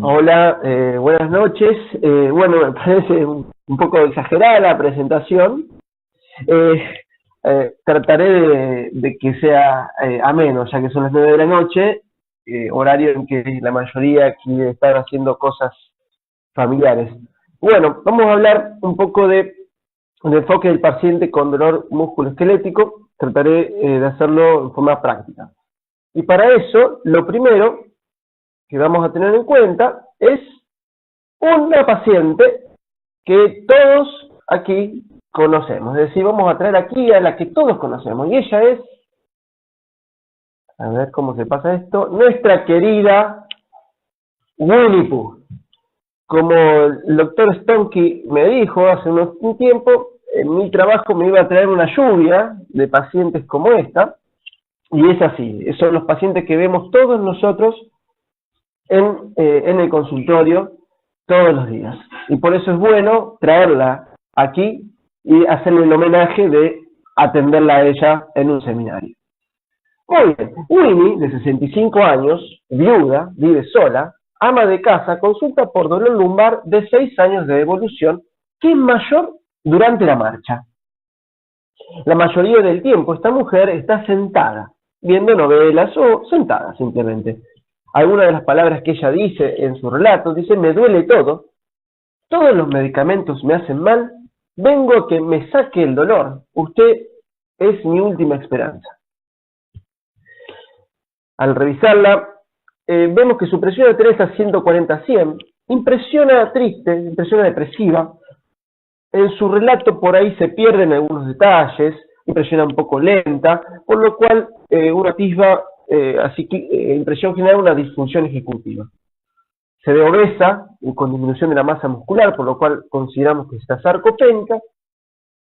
Hola, buenas noches. Bueno, me parece un poco exagerada la presentación. Trataré de que sea ameno, ya que son las 9 de la noche, horario en que la mayoría quiere estar haciendo cosas familiares. Bueno, vamos a hablar un poco del enfoque del paciente con dolor musculoesquelético. Trataré de hacerlo en forma práctica. Y para eso, lo primero que vamos a tener en cuenta es una paciente que todos aquí conocemos. Es decir, vamos a traer aquí a la que todos conocemos. Y ella es, a ver cómo se pasa esto, nuestra querida Winnie Pooh. Como el doctor Stonky me dijo hace un tiempo, en mi trabajo me iba a traer una lluvia de pacientes como esta. Y es así, son los pacientes que vemos todos nosotros en el consultorio todos los días. Y por eso es bueno traerla aquí y hacerle el homenaje de atenderla a ella en un seminario. Muy bien, Winnie, de 65 años, viuda, vive sola, ama de casa, consulta por dolor lumbar de 6 años de evolución, que es mayor durante la marcha. La mayoría del tiempo esta mujer está sentada, viendo novelas o sentada simplemente. Algunas de las palabras que ella dice en su relato, dice: me duele todo, todos los medicamentos me hacen mal, vengo a que me saque el dolor, usted es mi última esperanza. Al revisarla, vemos que su presión arterial está 140/100, impresiona triste, impresiona depresiva. En su relato por ahí se pierden algunos detalles, impresiona un poco lenta, por lo cual uno atisba así que impresión general una disfunción ejecutiva. Se ve obesa y con disminución de la masa muscular, por lo cual consideramos que está sarcopénica.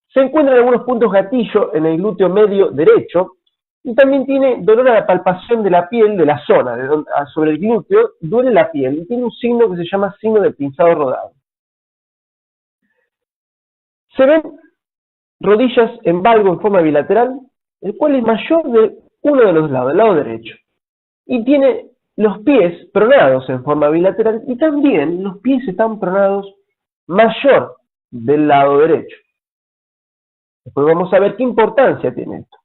Se encuentran algunos puntos gatillo en el glúteo medio derecho y también tiene dolor a la palpación de la piel de la zona, sobre el glúteo duele la piel y tiene un signo que se llama signo de pinzado rodado. Se ven rodillas en valgo en forma bilateral, el cual es mayor de uno de los lados, del lado derecho. Y tiene los pies pronados en forma bilateral y también los pies están pronados mayor del lado derecho. Después vamos a ver qué importancia tiene esto.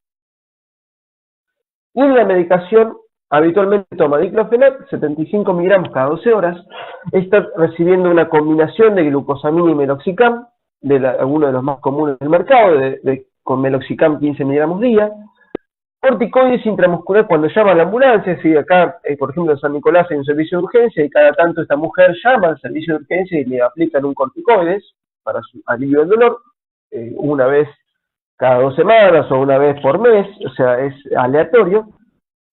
Y en la medicación habitualmente toma diclofenac, 75 miligramos cada 12 horas, está recibiendo una combinación de glucosamina y meloxicam, alguno de los más comunes del mercado, con meloxicam 15 miligramos día, corticoides intramuscular cuando llama a la ambulancia. Si acá, por ejemplo, en San Nicolás hay un servicio de urgencia y cada tanto esta mujer llama al servicio de urgencia y le aplican un corticoides para su alivio del dolor, una vez cada 2 semanas o una vez por mes, o sea, es aleatorio.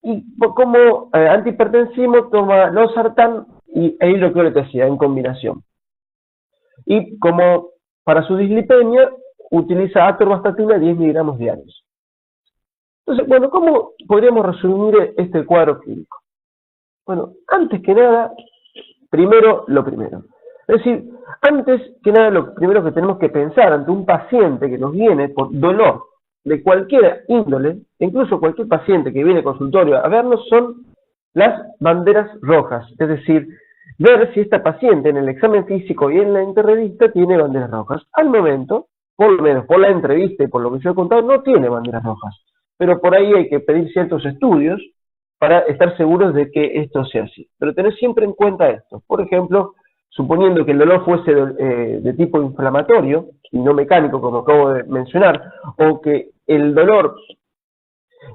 Y como antihipertensivo toma losartán e hidroclorotiazida en combinación. Y como para su dislipemia utiliza atorvastatina 10 miligramos diarios. Entonces, bueno, ¿cómo podríamos resumir este cuadro clínico? Bueno, antes que nada, primero lo primero. Es decir, antes que nada, lo primero que tenemos que pensar ante un paciente que nos viene por dolor de cualquier índole, incluso cualquier paciente que viene al consultorio a vernos, son las banderas rojas. Es decir, ver si esta paciente en el examen físico y en la interrevista tiene banderas rojas. Al momento, por lo menos por la entrevista y por lo que yo he contado, no tiene banderas rojas. Pero por ahí hay que pedir ciertos estudios para estar seguros de que esto sea así. Pero tener siempre en cuenta esto. Por ejemplo, suponiendo que el dolor fuese de tipo inflamatorio y no mecánico, como acabo de mencionar, o que el dolor,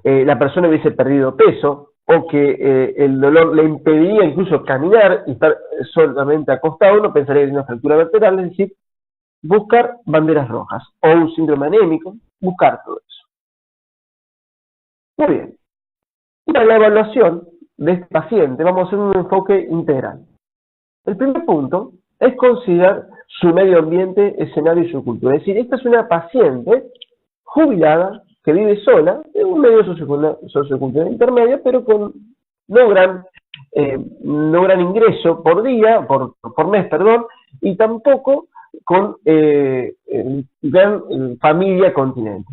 la persona hubiese perdido peso, o que el dolor le impediría incluso caminar y estar solamente acostado, uno pensaría en una fractura vertebral, es decir, buscar banderas rojas, o un síndrome anémico, buscar todo eso. Muy bien. Para la evaluación de este paciente vamos a hacer un enfoque integral. El primer punto es considerar su medio ambiente, escenario y su cultura. Es decir, esta es una paciente jubilada que vive sola en un medio sociocultural intermedio, pero con no gran ingreso por día, por mes, perdón, y tampoco con gran familia continente.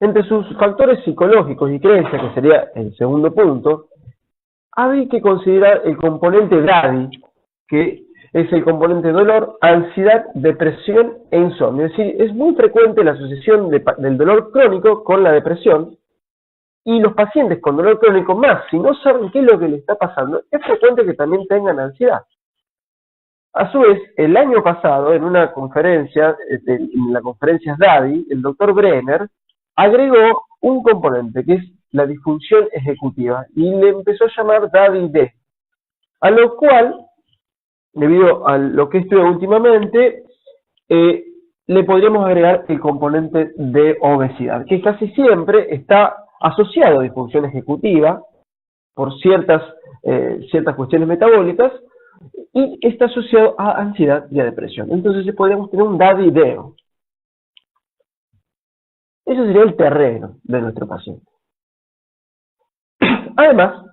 Entre sus factores psicológicos y creencias, que sería el segundo punto, hay que considerar el componente DADI, que es el componente dolor, ansiedad, depresión e insomnio. Es decir, es muy frecuente la asociación del dolor crónico con la depresión, y los pacientes con dolor crónico, más si no saben qué es lo que les está pasando, es frecuente que también tengan ansiedad. A su vez, el año pasado, en una conferencia, en la conferencia DADI, el doctor Brenner agregó un componente que es la disfunción ejecutiva y le empezó a llamar DADI-D, a lo cual, debido a lo que estudié últimamente, le podríamos agregar el componente de obesidad, que casi siempre está asociado a disfunción ejecutiva por ciertas cuestiones metabólicas, y está asociado a ansiedad y a depresión. Entonces podríamos tener un DADI-DEO. Eso sería el terreno de nuestro paciente. Además,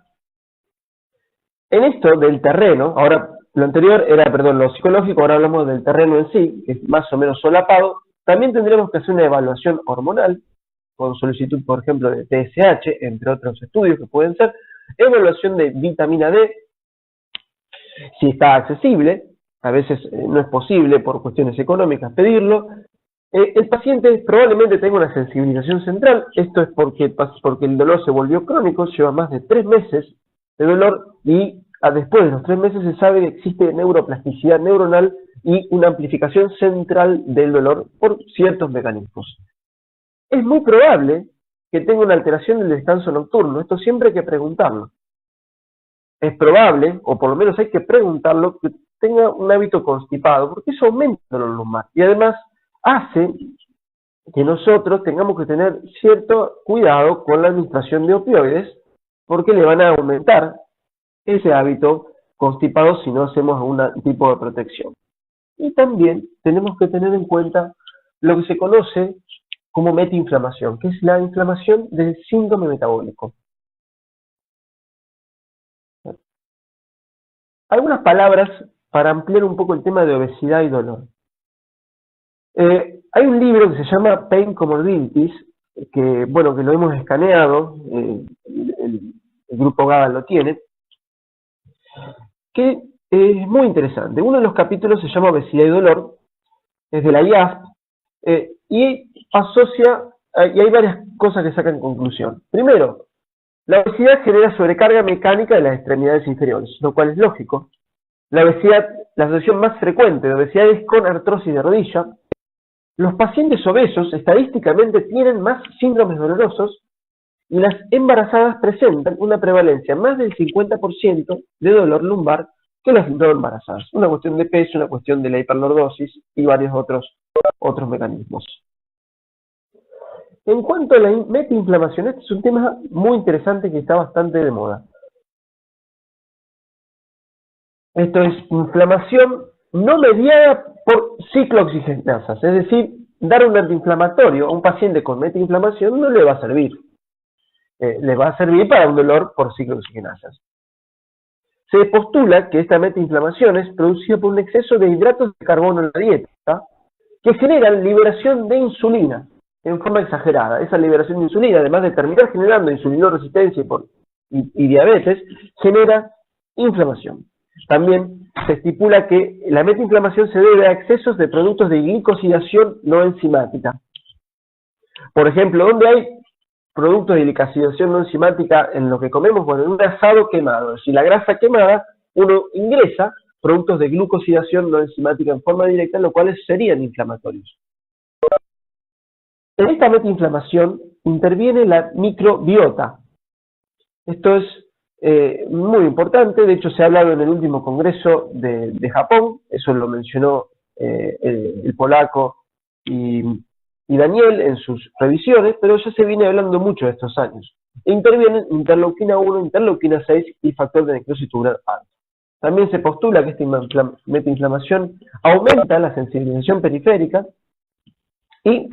en esto del terreno, ahora lo anterior era, lo psicológico, ahora hablamos del terreno en sí, que es más o menos solapado. También tendremos que hacer una evaluación hormonal, con solicitud, por ejemplo, de TSH, entre otros estudios que pueden ser, evaluación de vitamina D, si está accesible, a veces no es posible por cuestiones económicas pedirlo. El paciente probablemente tenga una sensibilización central, esto es porque el dolor se volvió crónico, lleva más de 3 meses de dolor y después de los 3 meses se sabe que existe neuroplasticidad neuronal y una amplificación central del dolor por ciertos mecanismos. Es muy probable que tenga una alteración del descanso nocturno, esto siempre hay que preguntarlo. Es probable, o por lo menos hay que preguntarlo, que tenga un hábito constipado, porque eso aumenta el dolor lumbar. Y además hace que nosotros tengamos que tener cierto cuidado con la administración de opioides, porque le van a aumentar ese hábito constipado si no hacemos algún tipo de protección. Y también tenemos que tener en cuenta lo que se conoce como metainflamación, que es la inflamación del síndrome metabólico. Algunas palabras para ampliar un poco el tema de obesidad y dolor. Hay un libro que se llama Pain Comorbidities, que lo hemos escaneado, el grupo GABA lo tiene, que es muy interesante. Uno de los capítulos se llama Obesidad y Dolor, es de la IASP, y hay varias cosas que sacan en conclusión. Primero, la obesidad genera sobrecarga mecánica de las extremidades inferiores, lo cual es lógico. La asociación más frecuente de obesidad es con artrosis de rodilla. Los pacientes obesos estadísticamente tienen más síndromes dolorosos y las embarazadas presentan una prevalencia más del 50% de dolor lumbar que las no embarazadas. Una cuestión de peso, una cuestión de la hiperlordosis y varios otros mecanismos. En cuanto a la metainflamación, este es un tema muy interesante que está bastante de moda. Esto es inflamación no mediada por ciclooxigenasas, es decir, dar un antiinflamatorio a un paciente con metainflamación no le va a servir. Le va a servir para un dolor por ciclooxigenasas. Se postula que esta metainflamación es producida por un exceso de hidratos de carbono en la dieta, que generan liberación de insulina en forma exagerada. Esa liberación de insulina, además de terminar generando insulinoresistencia y diabetes, genera inflamación. También se estipula que la metainflamación se debe a excesos de productos de glicosidación no enzimática. Por ejemplo, ¿dónde hay productos de glicosidación no enzimática en lo que comemos? Bueno, en un asado quemado. Si la grasa quemada, uno ingresa productos de glucosidación no enzimática en forma directa, lo cual serían inflamatorios. En esta metainflamación interviene la microbiota. Esto es muy importante, de hecho se ha hablado en el último congreso de Japón, eso lo mencionó el polaco y Daniel en sus revisiones, pero ya se viene hablando mucho de estos años. Intervienen interleuquina 1, interleuquina 6 y factor de necrosis tubular alto. También se postula que esta metainflamación aumenta la sensibilización periférica y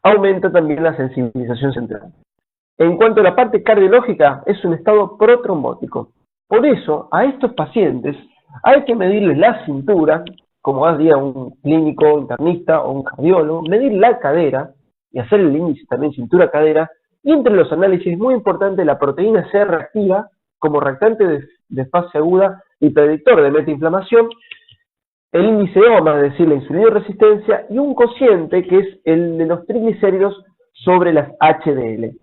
aumenta también la sensibilización central. En cuanto a la parte cardiológica, es un estado protrombótico. Por eso, a estos pacientes hay que medirles la cintura, como haría un clínico internista o un cardiólogo, medir la cadera y hacer el índice también cintura-cadera, y entre los análisis es muy importante la proteína C reactiva como reactante de fase aguda y predictor de metainflamación, el índice OMA, es decir, la insulinoresistencia, y un cociente que es el de los triglicéridos sobre las HDL.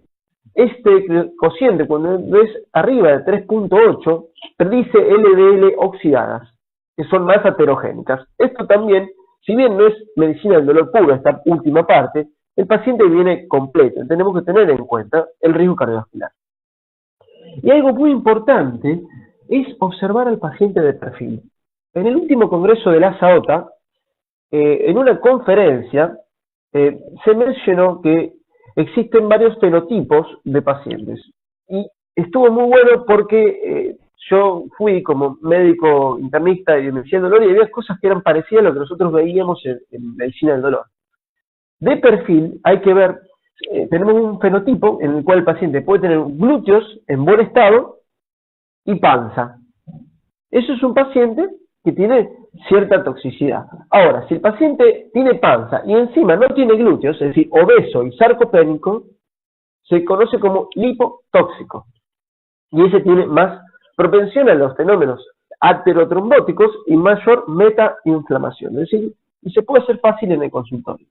Este cociente, cuando es arriba de 3.8, predice LDL oxidadas, que son más aterogénicas. Esto también, si bien no es medicina del dolor puro, esta última parte, el paciente viene completo. Tenemos que tener en cuenta el riesgo cardiovascular. Y algo muy importante es observar al paciente de perfil. En el último congreso de la SAOTA, en una conferencia, se mencionó que existen varios fenotipos de pacientes. Y estuvo muy bueno porque yo fui como médico internista y medicina del dolor y había cosas que eran parecidas a lo que nosotros veíamos en medicina del dolor. De perfil hay que ver, tenemos un fenotipo en el cual el paciente puede tener glúteos en buen estado y panza. Eso es un paciente que tiene cierta toxicidad. Ahora, si el paciente tiene panza y encima no tiene glúteos, es decir, obeso y sarcopénico, se conoce como lipotóxico. Y ese tiene más propensión a los fenómenos aterotrombóticos y mayor metainflamación. Es decir, y se puede hacer fácil en el consultorio.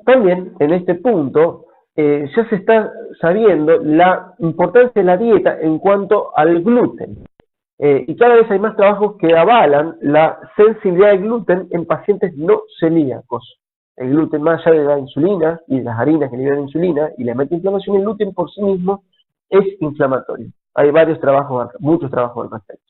También, en este punto, ya se está sabiendo la importancia de la dieta en cuanto al gluten. Y cada vez hay más trabajos que avalan la sensibilidad al gluten en pacientes no celíacos. El gluten, más allá de la insulina y de las harinas que liberan insulina y la metainflamación, el gluten por sí mismo es inflamatorio. Hay varios trabajos, muchos trabajos al respecto.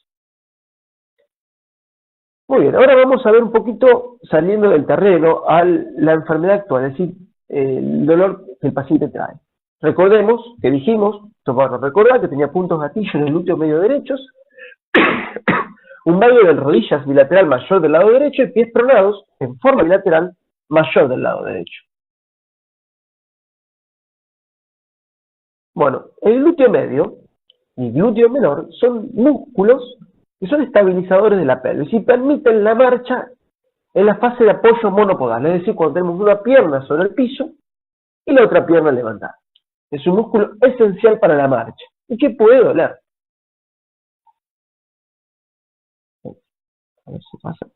Muy bien, ahora vamos a ver un poquito, saliendo del terreno, a la enfermedad actual, es decir, el dolor que el paciente trae. Recordemos que dijimos, para recordar, que tenía puntos gatillos en el glúteo medio derechos, un valgo de rodillas bilateral mayor del lado derecho y pies pronados en forma bilateral mayor del lado derecho. Bueno, el glúteo medio y glúteo menor son músculos que son estabilizadores de la pelvis y permiten la marcha en la fase de apoyo monopodal, es decir, cuando tenemos una pierna sobre el piso y la otra pierna levantada. Es un músculo esencial para la marcha y que puede doler. A ver si pasa.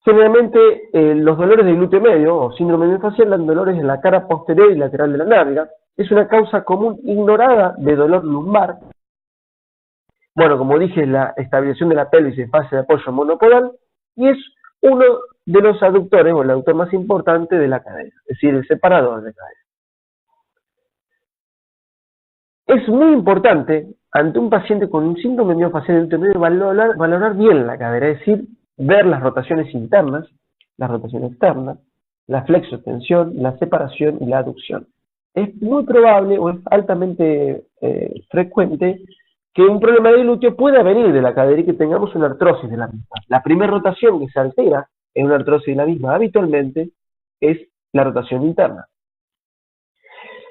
Generalmente los dolores del glúteo medio o síndrome miofascial dan dolores en la cara posterior y lateral de la nalga. Es una causa común ignorada de dolor lumbar. Bueno, como dije, la estabilización de la pelvis en fase de apoyo monopodal y es uno de los aductores o el aductor más importante de la cadera, es decir, el separador de cadera. Es muy importante ante un paciente con un síndrome miofascial del glúteo medio valorar bien la cadera, es decir, ver las rotaciones internas, las rotaciones externas, la flexoextensión, la separación y la aducción. Es muy probable o es altamente frecuente que un problema de glúteo pueda venir de la cadera y que tengamos una artrosis de la misma. La primera rotación que se altera en una artrosis de la misma habitualmente es la rotación interna.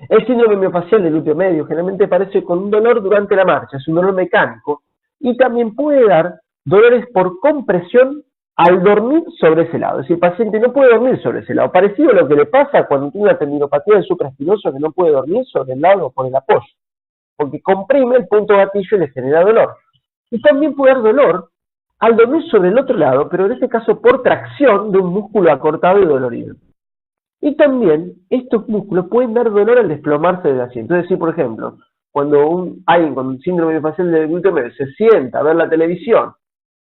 El síndrome miofascial del glúteo medio generalmente aparece con un dolor durante la marcha, es un dolor mecánico y también puede dar dolores por compresión al dormir sobre ese lado. Es decir, el paciente no puede dormir sobre ese lado, parecido a lo que le pasa cuando tiene una tendinopatía del supraespinoso que no puede dormir sobre el lado o por el apoyo, porque comprime el punto gatillo y le genera dolor. Y también puede dar dolor al dormir sobre el otro lado, pero en este caso por tracción de un músculo acortado y dolorido. Y también estos músculos pueden dar dolor al desplomarse del asiento. Es decir, por ejemplo, cuando alguien con síndrome miofascial del glúteo medio se sienta a ver la televisión,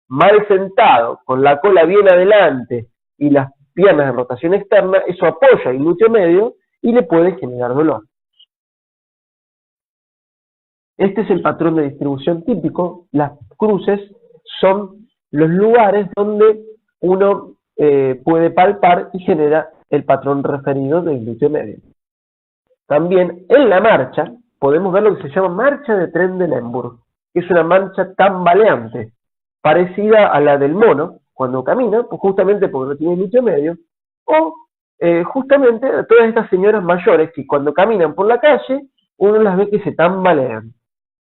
mal sentado, con la cola bien adelante y las piernas en rotación externa, eso apoya el glúteo medio y le puede generar dolor. Este es el patrón de distribución típico. Las cruces son los lugares donde uno puede palpar y genera el patrón referido del glúteo medio. También en la marcha podemos ver lo que se llama marcha de Trendelenburg, que es una marcha tambaleante, parecida a la del mono cuando camina, pues justamente porque no tiene glúteo medio, o justamente a todas estas señoras mayores que cuando caminan por la calle uno las ve que se tambalean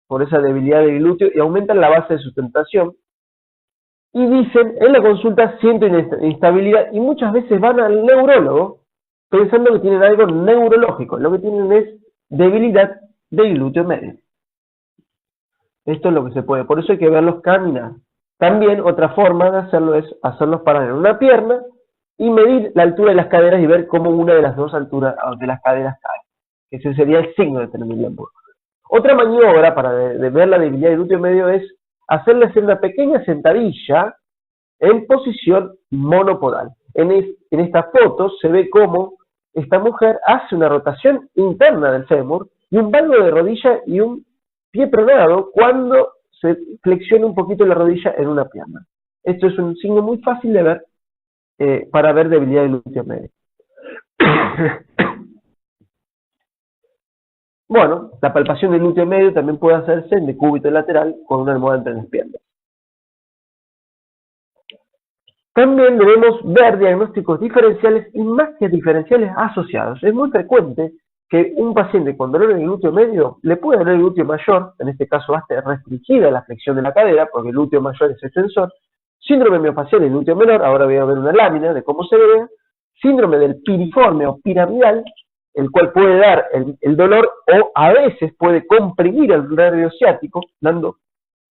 por esa debilidad del glúteo y aumentan la base de sustentación. Y dicen, en la consulta siento instabilidad y muchas veces van al neurólogo pensando que tienen algo neurológico. Lo que tienen es debilidad del glúteo medio. Esto es lo que se puede. Por eso hay que verlos caminar. También otra forma de hacerlo es hacerlos parar en una pierna y medir la altura de las caderas y ver cómo una de las dos alturas de las caderas cae. Ese sería el signo de tener miembro. Otra maniobra para ver la debilidad del glúteo medio es hacerle hacer una pequeña sentadilla en posición monopodal. En esta foto se ve cómo esta mujer hace una rotación interna del fémur y un valgo de rodilla y un pie pronado cuando se flexiona un poquito la rodilla en una pierna. Esto es un signo muy fácil de ver para ver debilidad del glúteo medio. Bueno, la palpación del glúteo medio también puede hacerse en decúbito lateral con una almohada entre las piernas. También debemos ver diagnósticos diferenciales y más que diferenciales asociados. Es muy frecuente que un paciente con dolor en el glúteo medio le pueda doler el glúteo mayor, en este caso va a estar restringida la flexión de la cadera, porque el glúteo mayor es extensor, síndrome miofacial del glúteo menor, ahora voy a ver una lámina de cómo se ve, síndrome del piriforme o piramidal, el cual puede dar el dolor o a veces puede comprimir el nervio ciático, dando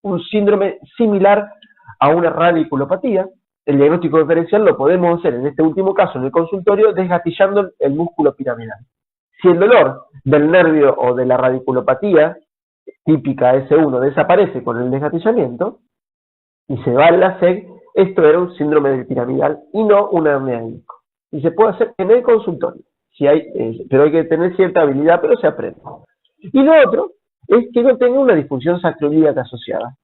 un síndrome similar a una radiculopatía. El diagnóstico diferencial lo podemos hacer en este último caso en el consultorio desgatillando el músculo piramidal. Si el dolor del nervio o de la radiculopatía típica S1 desaparece con el desgatillamiento y se va a la SEG, esto era un síndrome del piramidal y no una hernia de disco. Y se puede hacer en el consultorio, si hay, pero hay que tener cierta habilidad, pero se aprende. Y lo otro es que no tenga una disfunción sacroiliaca asociada.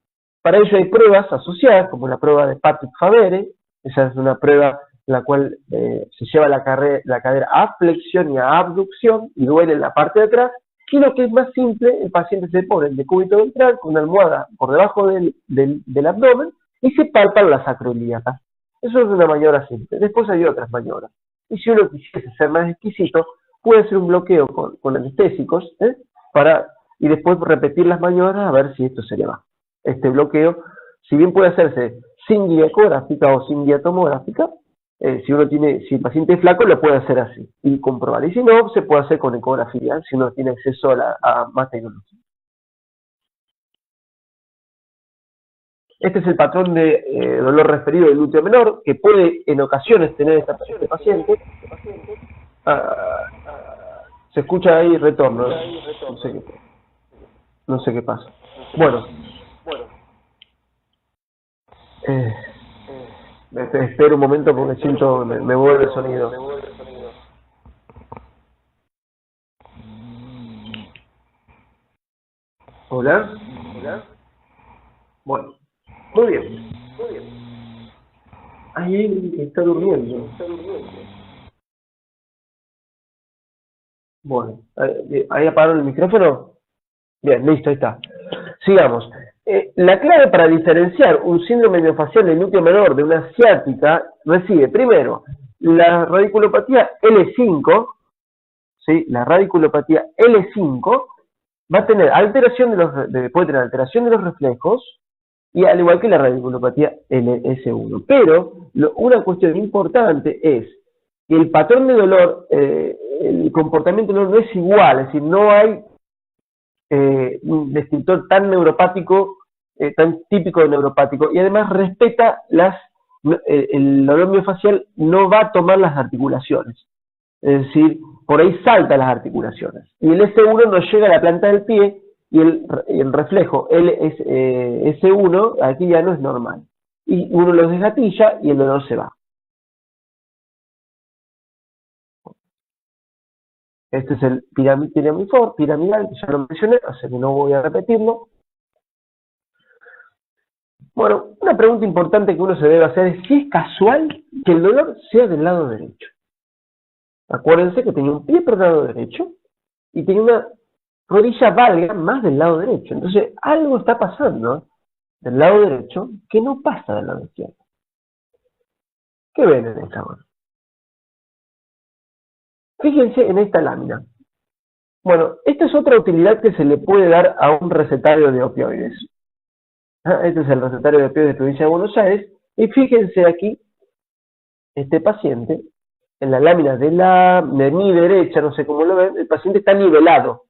Para ello hay pruebas asociadas, como la prueba de Patrick-Favere, esa es una prueba en la cual se lleva la cadera a flexión y a abducción y duele en la parte de atrás, y lo que es más simple, el paciente se pone el decúbito ventral con una almohada por debajo del abdomen y se palpan las sacroiliacas. Eso es una maniobra simple. Después hay otras maniobras. Y si uno quisiese ser más exquisito, puede hacer un bloqueo con anestésicos, y después repetir las maniobras a ver si esto se le va. Este bloqueo, si bien puede hacerse sin guía ecográfica o sin guía tomográfica, si el paciente es flaco lo puede hacer así y comprobar. Y si no, se puede hacer con ecografía, si uno tiene acceso a más tecnología. Este es el patrón de dolor referido del glúteo menor, que puede en ocasiones tener este paciente. Se escucha ahí retorno, no sé qué pasa. Bueno, espero un momento porque siento, me vuelve el sonido. ¿Hola? Bueno, muy bien. Ahí está durmiendo. Bueno, ahí apagaron el micrófono. Bien, listo, ahí está. Sigamos. La clave para diferenciar un síndrome miofacial del glúteo menor de una ciática recibe, primero, la radiculopatía L5, ¿sí? La radiculopatía L5 va a tener puede tener alteración de los reflejos, y al igual que la radiculopatía LS1. Pero una cuestión importante es que el patrón de dolor, el comportamiento no es igual, es decir, no hay un descriptor tan neuropático, tan típico de neuropático, y además respeta el dolor miofacial no va a tomar las articulaciones, es decir, por ahí salta las articulaciones, y el S1 no llega a la planta del pie, y el reflejo S1 aquí ya no es normal, y uno los desgatilla y el dolor se va. Este es el piramidal, que ya lo mencioné, así que no voy a repetirlo. Bueno, una pregunta importante que uno se debe hacer es si es casual que el dolor sea del lado derecho. Acuérdense que tenía un pie por el lado derecho y tenía una rodilla valga más del lado derecho. Entonces, algo está pasando del lado derecho que no pasa del lado izquierdo. ¿Qué ven en esta mano? Fíjense en esta lámina. Bueno, esta es otra utilidad que se le puede dar a un recetario de opioides. Este es el recetario de opioides de provincia de Buenos Aires. Y fíjense aquí, este paciente, en la lámina de mi derecha, no sé cómo lo ven, el paciente está nivelado.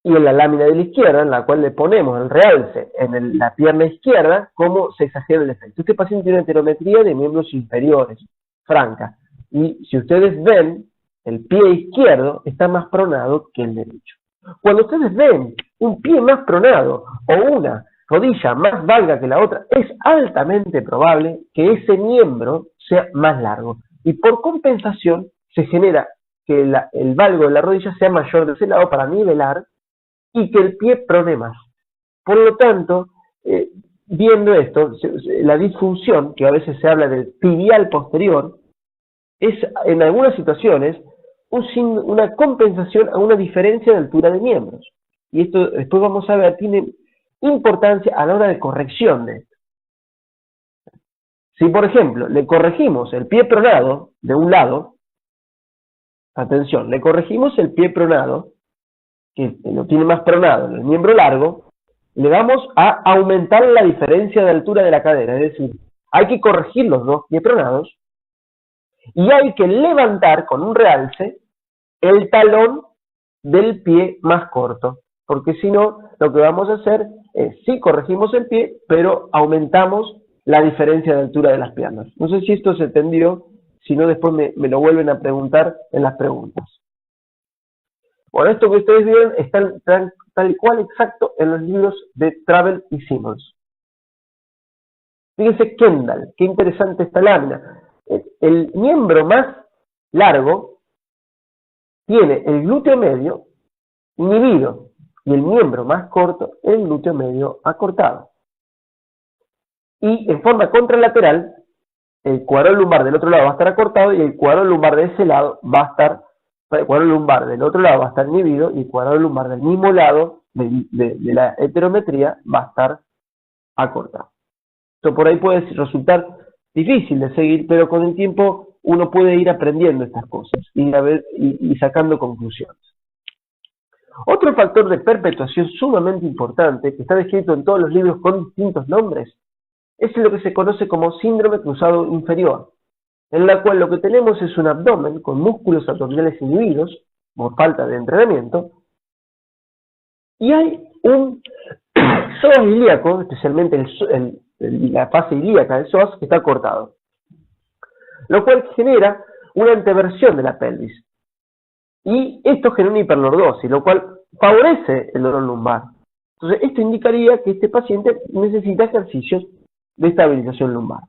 y en la lámina de la izquierda, en la cual le ponemos el realce en la pierna izquierda, cómo se exagera el efecto. Este paciente tiene una heterometría de miembros inferiores, franca, y si ustedes ven, el pie izquierdo está más pronado que el derecho. Cuando ustedes ven un pie más pronado o una rodilla más valga que la otra, es altamente probable que ese miembro sea más largo. Y por compensación se genera que el valgo de la rodilla sea mayor de ese lado para nivelar y que el pie prone más. Por lo tanto, viendo esto, la disfunción, que a veces se habla del tibial posterior, es en algunas situaciones una compensación a una diferencia de altura de miembros. Y esto después vamos a ver, tiene importancia a la hora de corrección de esto. Si, por ejemplo, le corregimos el pie pronado de un lado, atención, le corregimos el pie pronado, que lo tiene más pronado en el miembro largo, le vamos a aumentar la diferencia de altura de la cadera, es decir, hay que corregir los dos pies pronados y hay que levantar con un realce el talón del pie más corto, porque si no, lo que vamos a hacer es, sí corregimos el pie, pero aumentamos la diferencia de altura de las piernas. No sé si esto se entendió, si no después me lo vuelven a preguntar en las preguntas. Bueno, esto que ustedes vieron está tal cual exacto en los libros de Travell y Simmons. Fíjense Kendall, qué interesante esta lámina. El miembro más largo tiene el glúteo medio inhibido y el miembro más corto el glúteo medio acortado. Y en forma contralateral, el cuadrón lumbar del otro lado va a estar acortado y el cuadrón lumbar de ese lado va a estar, el cuadrón lumbar del otro lado va a estar inhibido y el cuadrón lumbar del mismo lado de la heterometría va a estar acortado. Esto por ahí puede resultar difícil de seguir, pero con el tiempo uno puede ir aprendiendo estas cosas y sacando conclusiones. Otro factor de perpetuación sumamente importante, que está descrito en todos los libros con distintos nombres, es lo que se conoce como síndrome cruzado inferior, en la cual lo que tenemos es un abdomen con músculos abdominales inhibidos, por falta de entrenamiento, y hay un psoas ilíaco, especialmente la fase ilíaca del psoas, que está cortado, lo cual genera una anteversión de la pelvis. Y esto genera una hiperlordosis, lo cual favorece el dolor lumbar. Entonces, esto indicaría que este paciente necesita ejercicios de estabilización lumbar.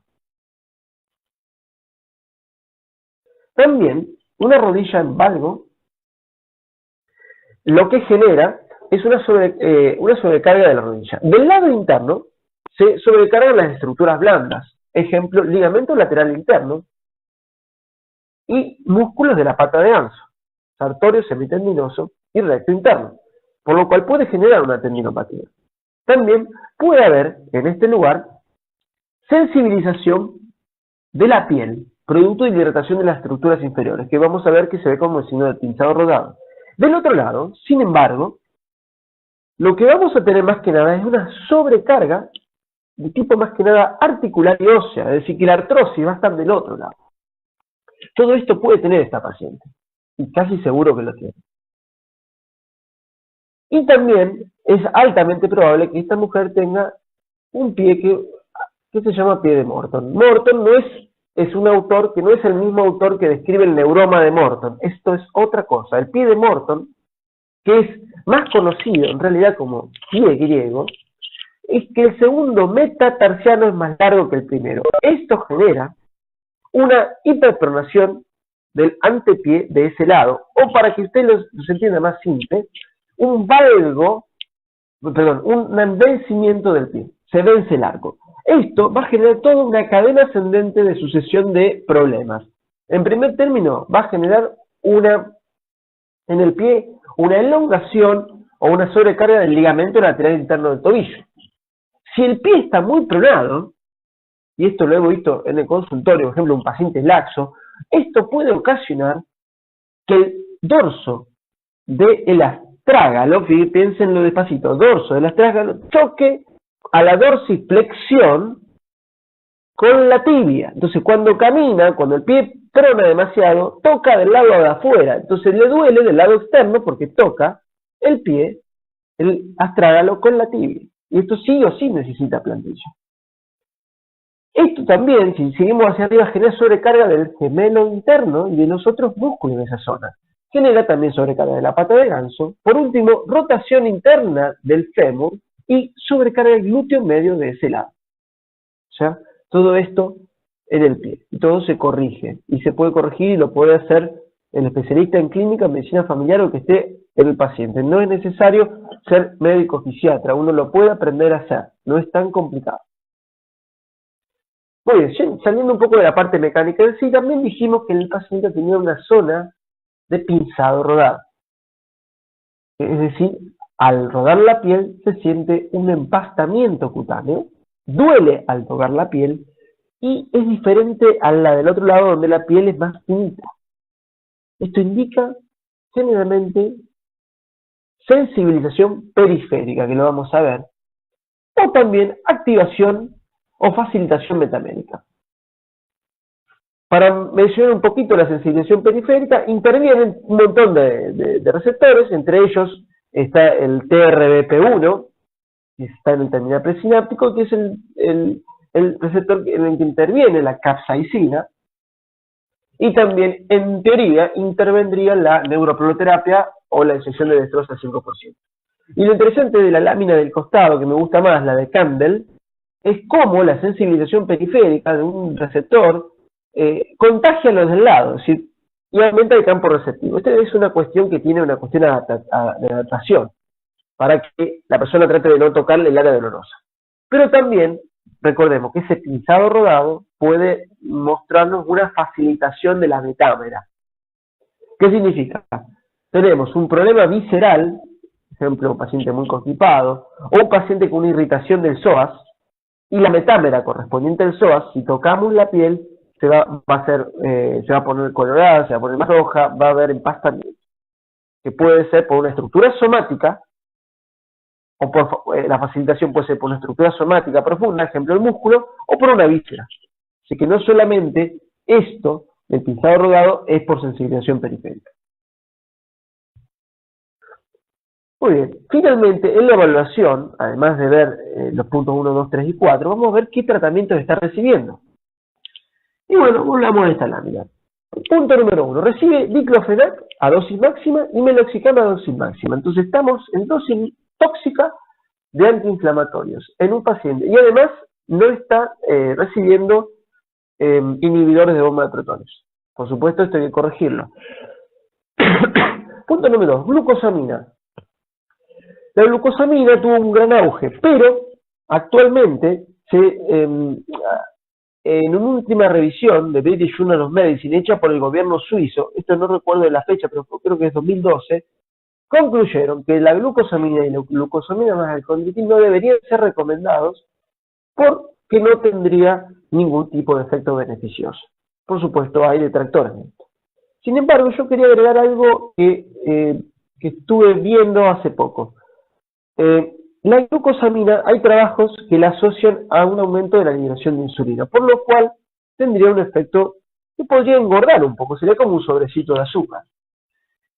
También, una rodilla en valgo, lo que genera es una sobrecarga de la rodilla. Del lado interno, se sobrecargan las estructuras blandas, ejemplo, ligamento lateral interno, y músculos de la pata de anso, sartorio semitendinoso y recto interno, por lo cual puede generar una tendinopatía. También puede haber, en este lugar, sensibilización de la piel, producto de hidratación de las estructuras inferiores, que vamos a ver que se ve como el signo de pinzado rodado. Del otro lado, sin embargo, lo que vamos a tener más que nada es una sobrecarga de tipo más que nada articular y ósea, es decir, que la artrosis va a estar del otro lado. Todo esto puede tener esta paciente, y casi seguro que lo tiene. Y también es altamente probable que esta mujer tenga un pie que se llama pie de Morton. Morton no es un autor que no es el mismo autor que describe el neuroma de Morton. Esto es otra cosa. El pie de Morton, que es más conocido en realidad como pie griego, es que el segundo metatarsiano es más largo que el primero. Esto genera una hiperpronación del antepié de ese lado, o para que usted los entienda más simple, un vencimiento del pie, se vence el arco. Esto va a generar toda una cadena ascendente de sucesión de problemas. En primer término, va a generar en el pie una elongación o una sobrecarga del ligamento lateral interno del tobillo. Si el pie está muy pronado, y esto lo he visto en el consultorio, por ejemplo, un paciente laxo, esto puede ocasionar que el dorso del astrágalo, piénsenlo despacito, dorso del astrágalo, choque a la dorsiflexión con la tibia. Entonces, cuando camina, cuando el pie prona demasiado, toca del lado de afuera. Entonces, le duele del lado externo porque toca el pie el astrágalo con la tibia. Y esto sí o sí necesita plantilla. Esto también, si seguimos hacia arriba, genera sobrecarga del gemelo interno y de los otros músculos de esa zona. Genera también sobrecarga de la pata de ganso. Por último, rotación interna del fémur y sobrecarga del glúteo medio de ese lado. O sea, todo esto en el pie. Y todo se corrige. Y se puede corregir y lo puede hacer el especialista en clínica, medicina familiar o que esté en el paciente. No es necesario ser médico fisiatra. Uno lo puede aprender a hacer. No es tan complicado. Muy bien, saliendo un poco de la parte mecánica en sí, también dijimos que el paciente tenía una zona de pinzado rodado. Es decir, al rodar la piel se siente un empastamiento cutáneo, duele al tocar la piel y es diferente a la del otro lado donde la piel es más finita. Esto indica generalmente sensibilización periférica, que lo vamos a ver, o también activación o facilitación metamédica. Para mencionar un poquito la sensibilización periférica, intervienen un montón de receptores, entre ellos está el TRBP1, que está en el terminal presináptico, que es el receptor en el que interviene la capsaicina, y también, en teoría, intervendría la neuroprototerapia o la inyección de dextrosa al 5%. Y lo interesante de la lámina del costado, que me gusta más, la de Campbell, es cómo la sensibilización periférica de un receptor contagia a los del lado, es decir, y aumenta el campo receptivo. Esta es una cuestión que tiene una cuestión de adaptación, para que la persona trate de no tocarle el área dolorosa. Pero también, recordemos que ese pinzado rodado puede mostrarnos una facilitación de la metámera. ¿Qué significa? Tenemos un problema visceral, por ejemplo, un paciente muy constipado, o un paciente con una irritación del psoas, y la metámera correspondiente al psoas, si tocamos la piel, se va a poner colorada, se va a poner más roja, va a haber empastamiento, que puede ser por una estructura somática, o por la facilitación puede ser por una estructura somática profunda, ejemplo el músculo, o por una víscera. Así que no solamente esto, el pinzado rodado, es por sensibilización periférica. Muy bien, finalmente en la evaluación, además de ver los puntos 1, 2, 3 y 4, vamos a ver qué tratamientos está recibiendo. Y bueno, volvamos a esta lámina. Punto número 1, recibe diclofenac a dosis máxima y meloxicam a dosis máxima. Entonces estamos en dosis tóxica de antiinflamatorios en un paciente. Y además no está recibiendo inhibidores de bomba de protones. Por supuesto, esto hay que corregirlo. Punto número 2, glucosamina. La glucosamina tuvo un gran auge, pero actualmente en una última revisión de British Journal of Medicine hecha por el gobierno suizo, esto no recuerdo de la fecha, pero creo que es 2012, concluyeron que la glucosamina y la glucosamina más el condroitin no deberían ser recomendados porque no tendría ningún tipo de efecto beneficioso. Por supuesto, hay detractores de esto. Sin embargo, yo quería agregar algo que estuve viendo hace poco. La glucosamina, hay trabajos que la asocian a un aumento de la liberación de insulina, por lo cual tendría un efecto que podría engordar un poco, sería como un sobrecito de azúcar.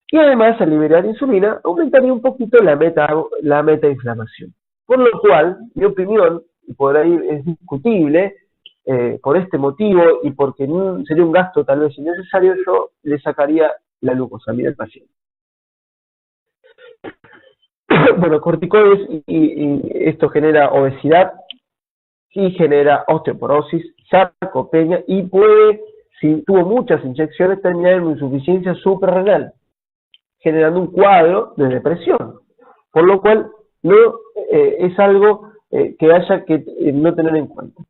Y además, al liberar insulina, aumentaría un poquito la metainflamación. Por lo cual, mi opinión, y por ahí es discutible, por este motivo y porque sería un gasto tal vez innecesario, yo le sacaría la glucosamina al paciente. Bueno, corticoides y esto genera obesidad y genera osteoporosis, sarcopenia y puede, si tuvo muchas inyecciones, terminar en insuficiencia suprarrenal, generando un cuadro de depresión, por lo cual no es algo que haya que no tener en cuenta.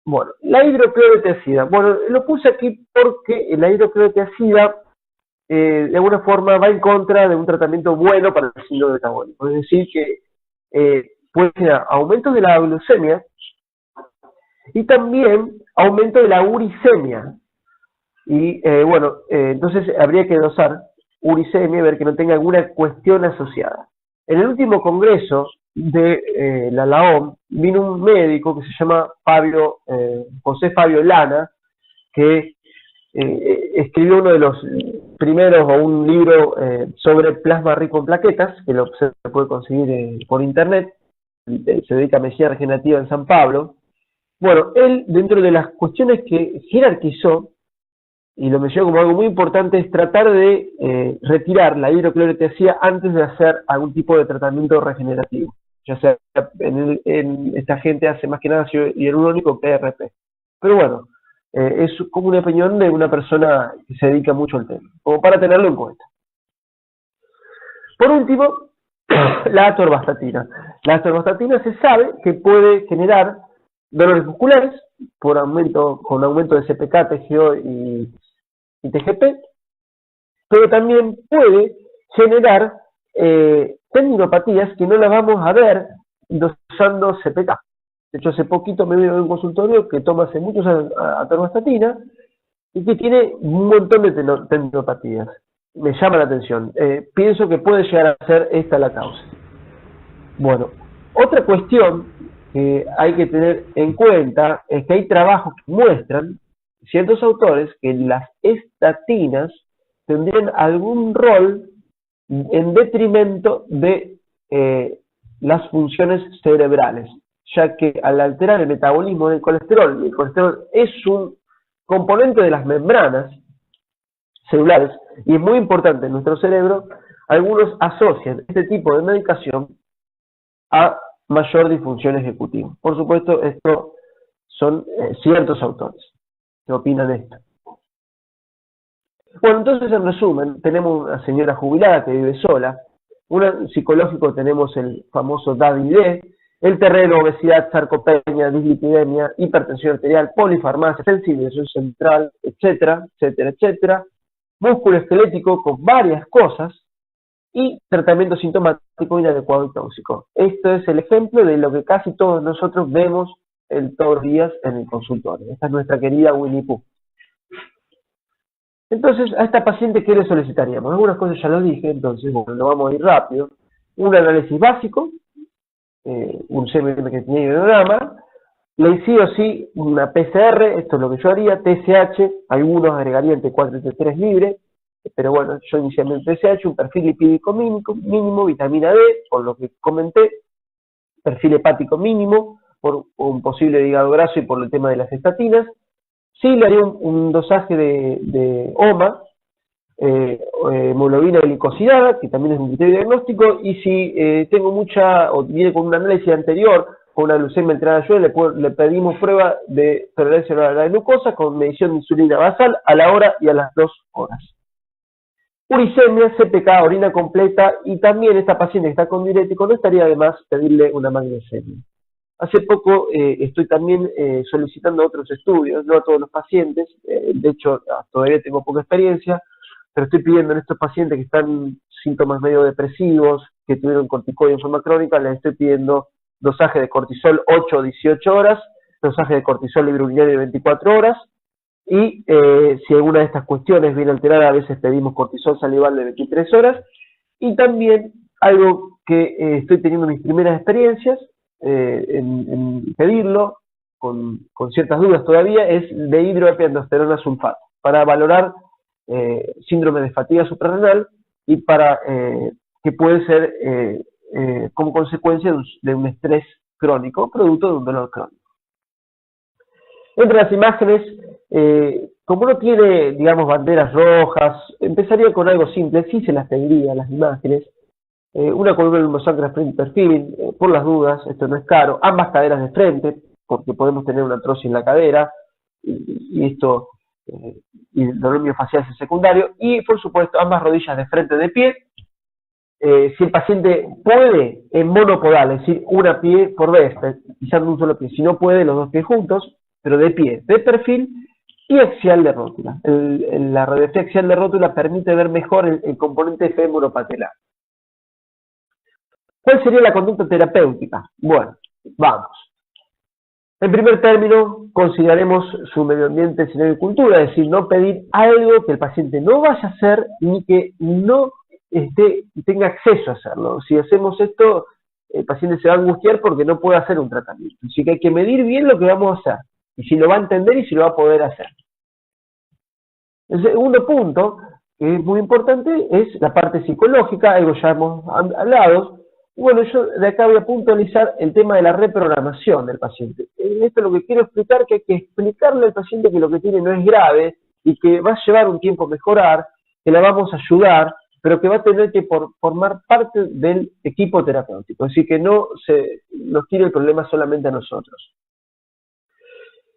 Bueno, la hidroclorotiazida. Bueno, lo puse aquí porque la hidroclorotiazida de alguna forma va en contra de un tratamiento bueno para el síndrome metabólico. Es decir, que puede generar aumento de la glucemia y también aumento de la uricemia. Y bueno, entonces habría que dosar uricemia y ver que no tenga alguna cuestión asociada. En el último congreso de la OMS vino un médico que se llama José Fabio Lana, que escribió uno de los primeros, o un libro sobre plasma rico en plaquetas, que se puede conseguir por internet. Se dedica a medicina regenerativa en San Pablo. Bueno, él, dentro de las cuestiones que jerarquizó, y lo mencionó como algo muy importante, es tratar de retirar la hidroclorotiazida antes de hacer algún tipo de tratamiento regenerativo. Ya sea, en esta gente hace más que nada hialurónico PRP. Pero bueno, es como una opinión de una persona que se dedica mucho al tema, como para tenerlo en cuenta. Por último, la atorvastatina. La atorvastatina se sabe que puede generar dolores musculares con aumento de CPK, TGO y TGP, pero también puede generar tendinopatías que no las vamos a ver dosando CPK. De hecho, hace poquito me vino en un consultorio que toma hace muchos años atorvastatina y que tiene un montón de tendinopatías. Me llama la atención. Pienso que puede llegar a ser esta la causa. Bueno, otra cuestión que hay que tener en cuenta es que hay trabajos que muestran, ciertos autores, que las estatinas tendrían algún rol en detrimento de las funciones cerebrales, ya que al alterar el metabolismo del colesterol, y el colesterol es un componente de las membranas celulares y es muy importante en nuestro cerebro, algunos asocian este tipo de medicación a mayor disfunción ejecutiva. Por supuesto, esto son ciertos autores que opinan esto. Bueno, entonces en resumen, tenemos una señora jubilada que vive sola, un psicológico tenemos el famoso DAD-ID, el terreno, obesidad, sarcopenia, dislipidemia, hipertensión arterial, polifarmacia, sensibilización central, etcétera, etcétera, etcétera, músculo esquelético con varias cosas, y tratamiento sintomático inadecuado y tóxico. Esto es el ejemplo de lo que casi todos nosotros vemos todos los días en el consultorio. Esta es nuestra querida Winnie Pooh. Entonces, a esta paciente, ¿qué le solicitaríamos? Algunas cosas ya lo dije, entonces, bueno, lo vamos a ir rápido. Un análisis básico, un CMM que tiene hidrograma, le sí o sí una PCR, esto es lo que yo haría, TSH, algunos agregarían T4 y T3 libre, pero bueno, yo inicialmente TSH, un perfil lipídico mínimo, vitamina D, por lo que comenté, perfil hepático mínimo, por un posible hígado graso y por el tema de las estatinas. Sí, le haría un dosaje de OMA, hemoglobina glicosilada, que también es un criterio diagnóstico, y si tengo o viene con un análisis anterior, con una glucemia alterada le pedimos prueba de tolerancia a la glucosa con medición de insulina basal a la hora y a las 2 horas. Uricemia, CPK, orina completa, y también esta paciente que está con diurético, no estaría de más pedirle una magnesemia. Hace poco estoy también solicitando otros estudios, no a todos los pacientes, de hecho todavía tengo poca experiencia, pero estoy pidiendo en estos pacientes que están síntomas medio depresivos, que tuvieron corticoide en forma crónica, les estoy pidiendo dosaje de cortisol 8 o 18 horas, dosaje de cortisol libre urinario de 24 horas, y si alguna de estas cuestiones viene alterada, a veces pedimos cortisol salival de 23 horas, y también algo que estoy teniendo mis primeras experiencias en pedirlo, con ciertas dudas todavía, es de hidroepiandrosterona sulfato, para valorar síndrome de fatiga suprarrenal y para que puede ser como consecuencia de un estrés crónico, producto de un dolor crónico. Entre las imágenes, como no tiene, digamos, banderas rojas, empezaría con algo simple, sí se las pediría las imágenes, una columna lumosacra frente perfil, por las dudas, esto no es caro, ambas caderas de frente, porque podemos tener una artrosis en la cadera, y esto, y el dolor miofacial es secundario, y por supuesto ambas rodillas de frente de pie, si el paciente puede en monopodal, es decir, una pie por vez, pisando un solo pie, si no puede los dos pies juntos, pero de pie, de perfil y axial de rótula. La radiografía axial de rótula permite ver mejor el componente femoropatelar. ¿Cuál sería la conducta terapéutica? Bueno, vamos. En primer término, consideraremos su medio ambiente, escenario y cultura, es decir, no pedir algo que el paciente no vaya a hacer ni que no tenga acceso a hacerlo. Si hacemos esto, el paciente se va a angustiar porque no puede hacer un tratamiento. Así que hay que medir bien lo que vamos a hacer, y si lo va a entender y si lo va a poder hacer. El segundo punto, que es muy importante, es la parte psicológica, algo ya hemos hablado. Bueno, yo de acá voy a puntualizar el tema de la reprogramación del paciente. En esto lo que quiero explicar, que hay que explicarle al paciente que lo que tiene no es grave y que va a llevar un tiempo mejorar, que la vamos a ayudar, pero que va a tener que formar parte del equipo terapéutico. Así que no se nos tire el problema solamente a nosotros.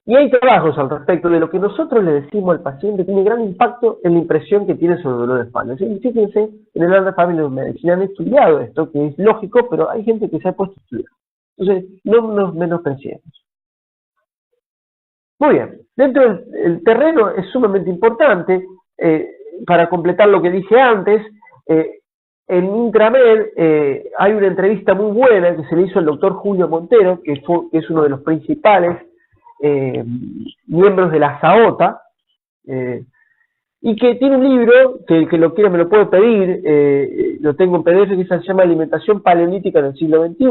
Y hay trabajos al respecto de lo que nosotros le decimos al paciente, tiene gran impacto en la impresión que tiene sobre el dolor de espalda. Fíjense, en el London Family of Medicine han estudiado esto, que es lógico, pero hay gente que se ha puesto a estudiar. Entonces, no nos menospreciemos. Muy bien, dentro del terreno es sumamente importante, para completar lo que dije antes, en Intramed hay una entrevista muy buena que se le hizo al doctor Julio Montero, que es uno de los principales miembros de la SAOTA, y que tiene un libro, que el que lo quiera me lo puede pedir, lo tengo en PDF, que se llama Alimentación Paleolítica en el siglo XXI,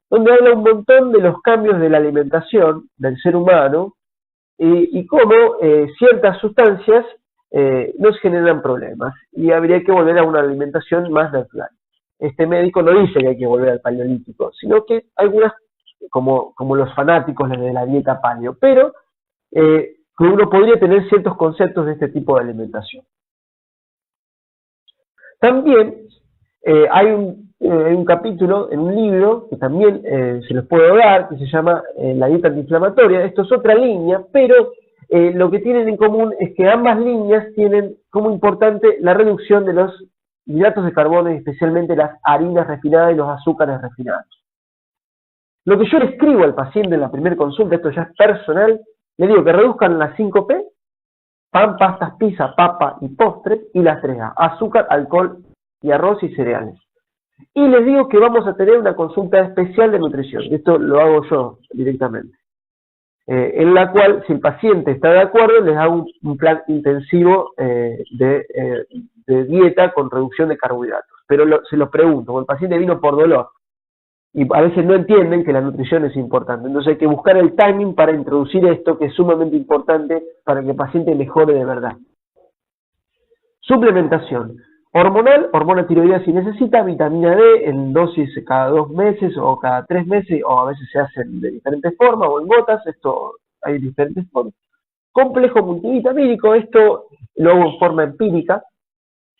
donde habla un montón de los cambios de la alimentación del ser humano, y cómo ciertas sustancias nos generan problemas, y habría que volver a una alimentación más natural. Este médico no dice que hay que volver al paleolítico, sino que algunas, como los fanáticos de la dieta paleo, pero que uno podría tener ciertos conceptos de este tipo de alimentación. También hay un capítulo en un libro que también se los puedo dar, que se llama La dieta antiinflamatoria. Esto es otra línea, pero lo que tienen en común es que ambas líneas tienen como importante la reducción de los hidratos de carbono, y especialmente las harinas refinadas y los azúcares refinados. Lo que yo le escribo al paciente en la primera consulta, esto ya es personal, le digo que reduzcan las 5P, pan, pastas, pizza, papa y postres, y las 3A, azúcar, alcohol y arroz y cereales. Y les digo que vamos a tener una consulta especial de nutrición, esto lo hago yo directamente, en la cual, si el paciente está de acuerdo, les hago un plan intensivo de dieta con reducción de carbohidratos. Pero se los pregunto, cuando el paciente vino por dolor, y a veces no entienden que la nutrición es importante. Entonces hay que buscar el timing para introducir esto, que es sumamente importante para que el paciente mejore de verdad. Suplementación. Hormonal, hormona tiroidea si necesita, vitamina D en dosis cada 2 meses o cada 3 meses, o a veces se hacen de diferentes formas o en gotas, esto hay diferentes formas. Complejo multivitamínico, esto lo hago en forma empírica.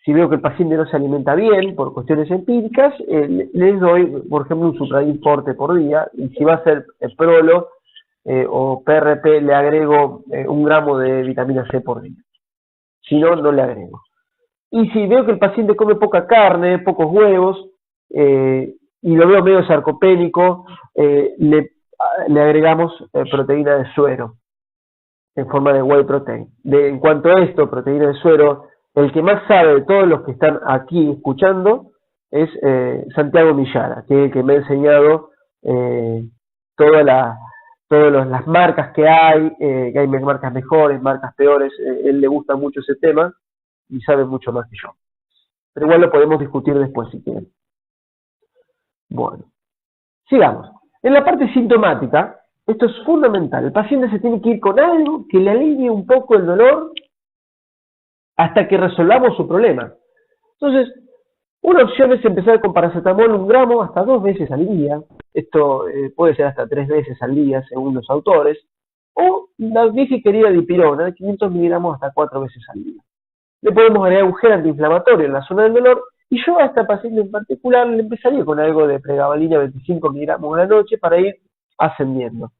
Si veo que el paciente no se alimenta bien por cuestiones empíricas, les doy, por ejemplo, un Supradil Forte por día, y si va a ser Prolo o PRP, le agrego 1 gramo de vitamina C por día. Si no, no le agrego. Y si veo que el paciente come poca carne, pocos huevos, y lo veo medio sarcopénico, le agregamos proteína de suero en forma de whey protein. En cuanto a esto, proteína de suero, el que más sabe de todos los que están aquí escuchando es Santiago Millara, que es el que me ha enseñado todas las marcas que hay marcas mejores, marcas peores. Él le gusta mucho ese tema y sabe mucho más que yo. Pero igual lo podemos discutir después si quieren. Bueno, sigamos. En la parte sintomática, esto es fundamental. El paciente se tiene que ir con algo que le alivie un poco el dolor hasta que resolvamos su problema. Entonces, una opción es empezar con paracetamol 1 gramo hasta 2 veces al día. Esto puede ser hasta 3 veces al día, según los autores. O la vieja querida dipirona, de 500 miligramos hasta 4 veces al día. Le podemos agregar un gel antiinflamatorio en la zona del dolor. Y yo a esta paciente en particular le empezaría con algo de pregabalina 25 miligramos a la noche para ir ascendiendo.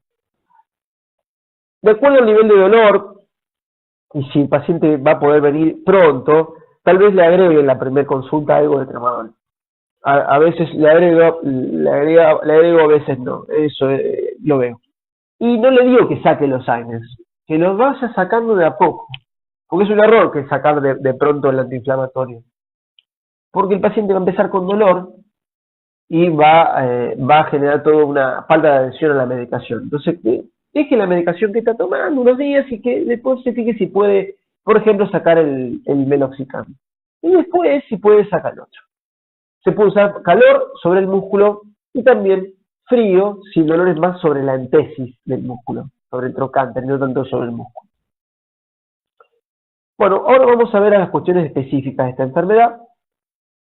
De acuerdo al nivel de dolor, y si el paciente va a poder venir pronto, tal vez le agregue en la primera consulta algo de tramadol. A veces le agrego, a veces no. Eso lo veo. Y no le digo que saque los AINES, que los vaya sacando de a poco. Porque es un error que sacar de pronto el antiinflamatorio. Porque el paciente va a empezar con dolor y va a generar toda una falta de adhesión a la medicación. Entonces, deje la medicación que está tomando unos días y que después se fije si puede, por ejemplo, sacar el meloxicam. Y después, si puede, sacar el otro. Se puede usar calor sobre el músculo y también frío, si el dolor es más sobre la entesis del músculo, sobre el trocánter, no tanto sobre el músculo. Bueno, ahora vamos a ver a las cuestiones específicas de esta enfermedad,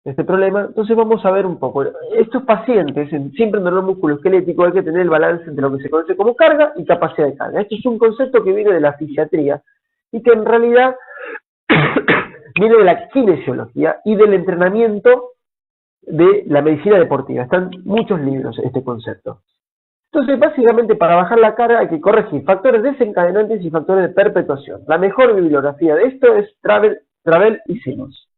de este problema. Entonces vamos a ver un poco. Estos pacientes, siempre en dolor musculoesquelético, hay que tener el balance entre lo que se conoce como carga y capacidad de carga. Esto es un concepto que viene de la fisiatría y que en realidad viene de la kinesiología y del entrenamiento de la medicina deportiva. Están muchos libros este concepto. Entonces, básicamente, para bajar la carga hay que corregir factores desencadenantes y factores de perpetuación. La mejor bibliografía de esto es Travel y Simmons.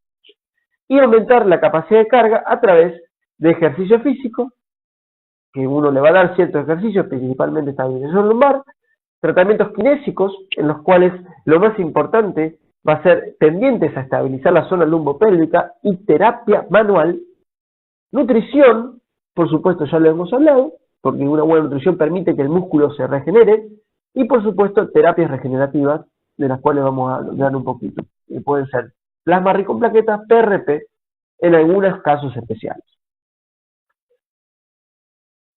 Y aumentar la capacidad de carga a través de ejercicio físico, que uno le va a dar ciertos ejercicios, principalmente estabilización lumbar, tratamientos kinésicos, en los cuales lo más importante va a ser tendientes a estabilizar la zona lumbopélvica, y terapia manual, nutrición, por supuesto ya lo hemos hablado, porque una buena nutrición permite que el músculo se regenere, y por supuesto terapias regenerativas, de las cuales vamos a hablar un poquito, que pueden ser plasma rico en plaquetas, PRP, en algunos casos especiales.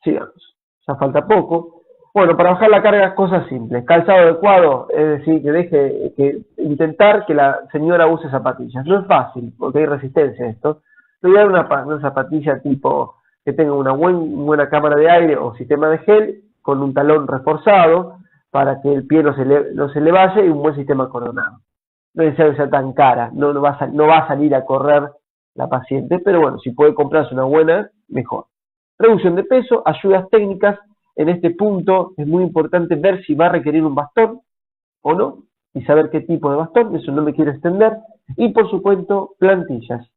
Sigamos, ya falta poco. Bueno, para bajar la carga, cosas simples. Calzado adecuado, es decir, intentar que la señora use zapatillas. No es fácil, porque hay resistencia a esto. Le voy a dar una zapatilla tipo que tenga una buena cámara de aire o sistema de gel, con un talón reforzado, para que el pie no se le vaya, y un buen sistema coronado. No es necesario que sea tan cara, no va a salir a correr la paciente, pero bueno, si puede comprarse una buena, mejor. Reducción de peso, ayudas técnicas. En este punto es muy importante ver si va a requerir un bastón o no, y saber qué tipo de bastón, eso no me quiero extender. Y por supuesto, plantillas.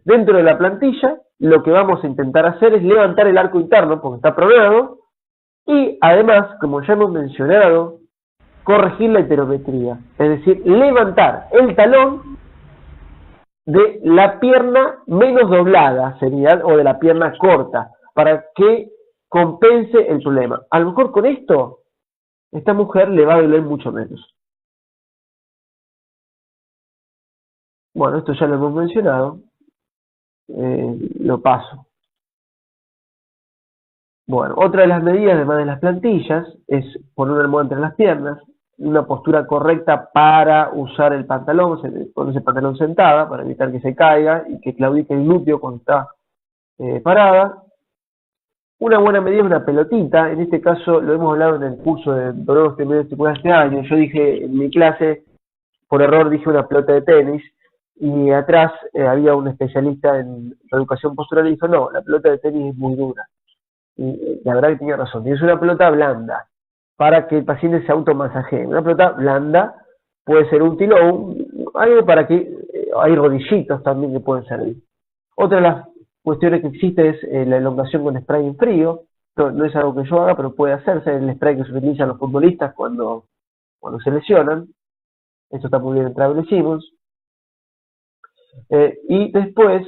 Dentro de la plantilla, lo que vamos a intentar hacer es levantar el arco interno, porque está pronado, y además, como ya hemos mencionado, corregir la heterometría, es decir, levantar el talón de la pierna menos doblada, sería, o de la pierna corta, para que compense el problema. A lo mejor con esto, esta mujer le va a doler mucho menos. Bueno, esto ya lo hemos mencionado, lo paso. Bueno, otra de las medidas, además de las plantillas, es poner una almohada entre las piernas, una postura correcta para usar el pantalón, ponerse el pantalón sentada, para evitar que se caiga y que claudique el glúteo cuando está parada. Una buena medida es una pelotita, en este caso lo hemos hablado en el curso de dolor osteomielítico este año. Yo dije en mi clase, por error dije una pelota de tenis, y atrás había un especialista en educación postural y dijo, no, la pelota de tenis es muy dura. Y la verdad que tenía razón, y es una pelota blanda, para que el paciente se automasajee. Una pelota blanda puede ser útil, o algo para que hay rodillitos también que pueden servir. Otra de las cuestiones que existe es la elongación con spray en frío. No es algo que yo haga, pero puede hacerse. El spray que se utiliza los futbolistas cuando se lesionan. Esto está muy bien establecido. Y después,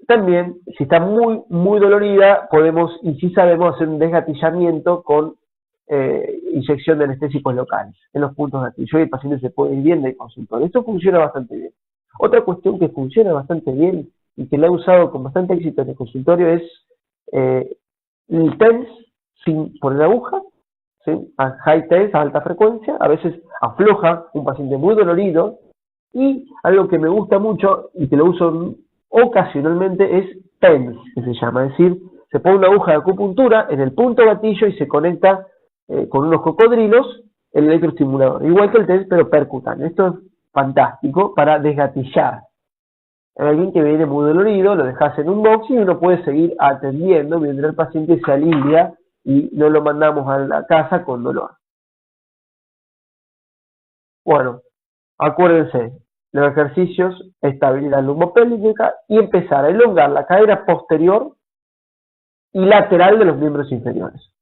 también, si está muy, muy dolorida, podemos, y si sabemos, hacer un desgatillamiento con inyección de anestésicos locales en los puntos de gatillo, y el paciente se puede ir bien del consultorio. Esto funciona bastante bien. Otra cuestión que funciona bastante bien y que la he usado con bastante éxito en el consultorio es el TENS sin poner aguja, ¿sí? A high TENS, a alta frecuencia, a veces afloja un paciente muy dolorido. Y algo que me gusta mucho y que lo uso ocasionalmente es TENS, que se llama, es decir, se pone una aguja de acupuntura en el punto gatillo y se conecta con unos cocodrilos el electroestimulador, igual que el TENS, pero percutáneo. Esto es fantástico para desgatillar. Hay alguien que viene muy dolorido, lo dejas en un box y uno puede seguir atendiendo mientras el paciente se alivia y no lo mandamos a la casa con dolor. Bueno, acuérdense, los ejercicios, estabilidad lumbopélvica y empezar a elongar la cadera posterior y lateral de los miembros inferiores.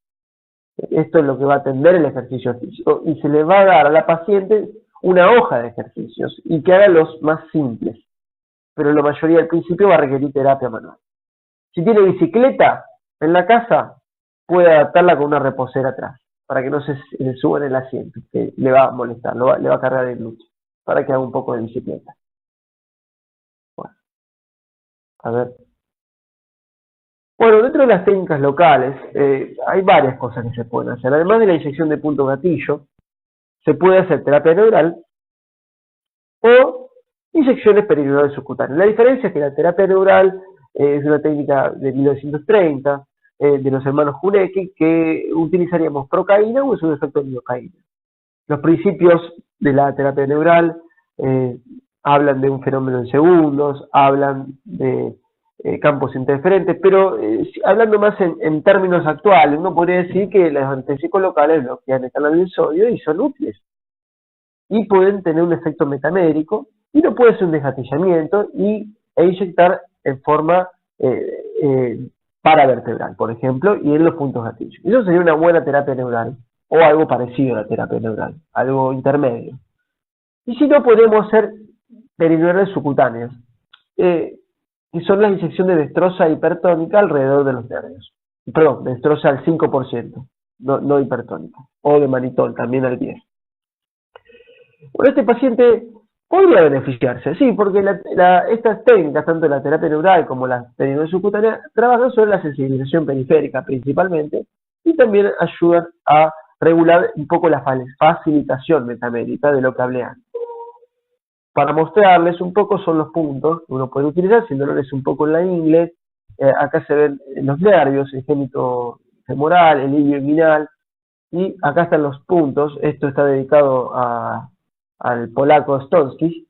Esto es lo que va a atender el ejercicio físico, y se le va a dar a la paciente una hoja de ejercicios y que haga los más simples, pero la mayoría al principio va a requerir terapia manual. Si tiene bicicleta en la casa, puede adaptarla con una reposera atrás, para que no se suba en el asiento, que le va a molestar, le va a cargar el glúteo, para que haga un poco de bicicleta. Bueno, a ver. Bueno, dentro de las técnicas locales, hay varias cosas que se pueden hacer. Además de la inyección de punto gatillo, se puede hacer terapia neural, o inyecciones perineurales subcutáneas. La diferencia es que la terapia neural es una técnica de 1930 de los hermanos Huneke, que utilizaríamos procaína o su efecto de lidocaína. Los principios de la terapia neural hablan de un fenómeno en segundos, hablan de campos interferentes, pero hablando más en términos actuales, uno podría decir que los anestésicos locales bloquean el canal del sodio y son útiles. Y pueden tener un efecto metamérico, y no puede ser un desgatillamiento e inyectar en forma paravertebral, por ejemplo, y en los puntos gatillos. Eso sería una buena terapia neural, o algo parecido a la terapia neural, algo intermedio. Y si no, podemos hacer perineurales subcutáneas, que son la inyección de dextrosa hipertónica alrededor de los nervios. Perdón, dextrosa al 5%, no hipertónica, o de manitol, también al 10%. Bueno, este paciente podría beneficiarse, sí, porque estas técnicas, tanto la terapia neural como la perineurales subcutáneas, trabajan sobre la sensibilización periférica principalmente, y también ayudan a regular un poco la facilitación metamérica de lo que hablé antes. Para mostrarles un poco son los puntos que uno puede utilizar, sin dolores un poco en la ingle. Acá se ven los nervios, el génito femoral, el ilio inguinal, y acá están los puntos. Esto está dedicado al polaco Stonsky,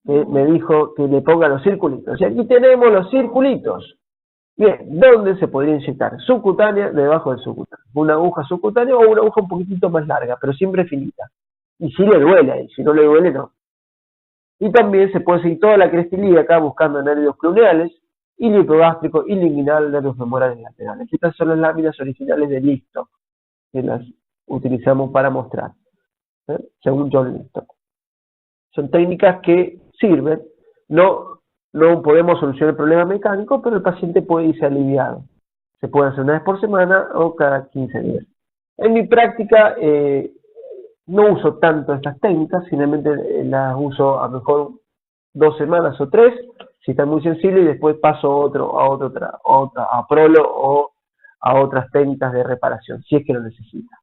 que me dijo que le ponga los circulitos. Y aquí tenemos los circulitos. Bien, ¿dónde se podría inyectar? Subcutánea, debajo del subcutáneo. Una aguja subcutánea o una aguja un poquitito más larga, pero siempre finita. Y si le duele ahí, si no le duele, no. Y también se puede seguir toda la cresta ilíaca buscando nervios cluneales, ilio hipogástrico, ilio inguinal, nervios femorales laterales. Estas son las láminas originales de Listo, que las utilizamos para mostrar, según John Listo. Son técnicas que sirven, no podemos solucionar el problema mecánico, pero el paciente puede irse aliviado. Se puede hacer una vez por semana o cada 15 días. En mi práctica no uso tanto estas técnicas, finalmente las uso a lo mejor 2 semanas o 3, si están muy sensibles, y después paso a Prolo o a otras técnicas de reparación, si es que lo necesita.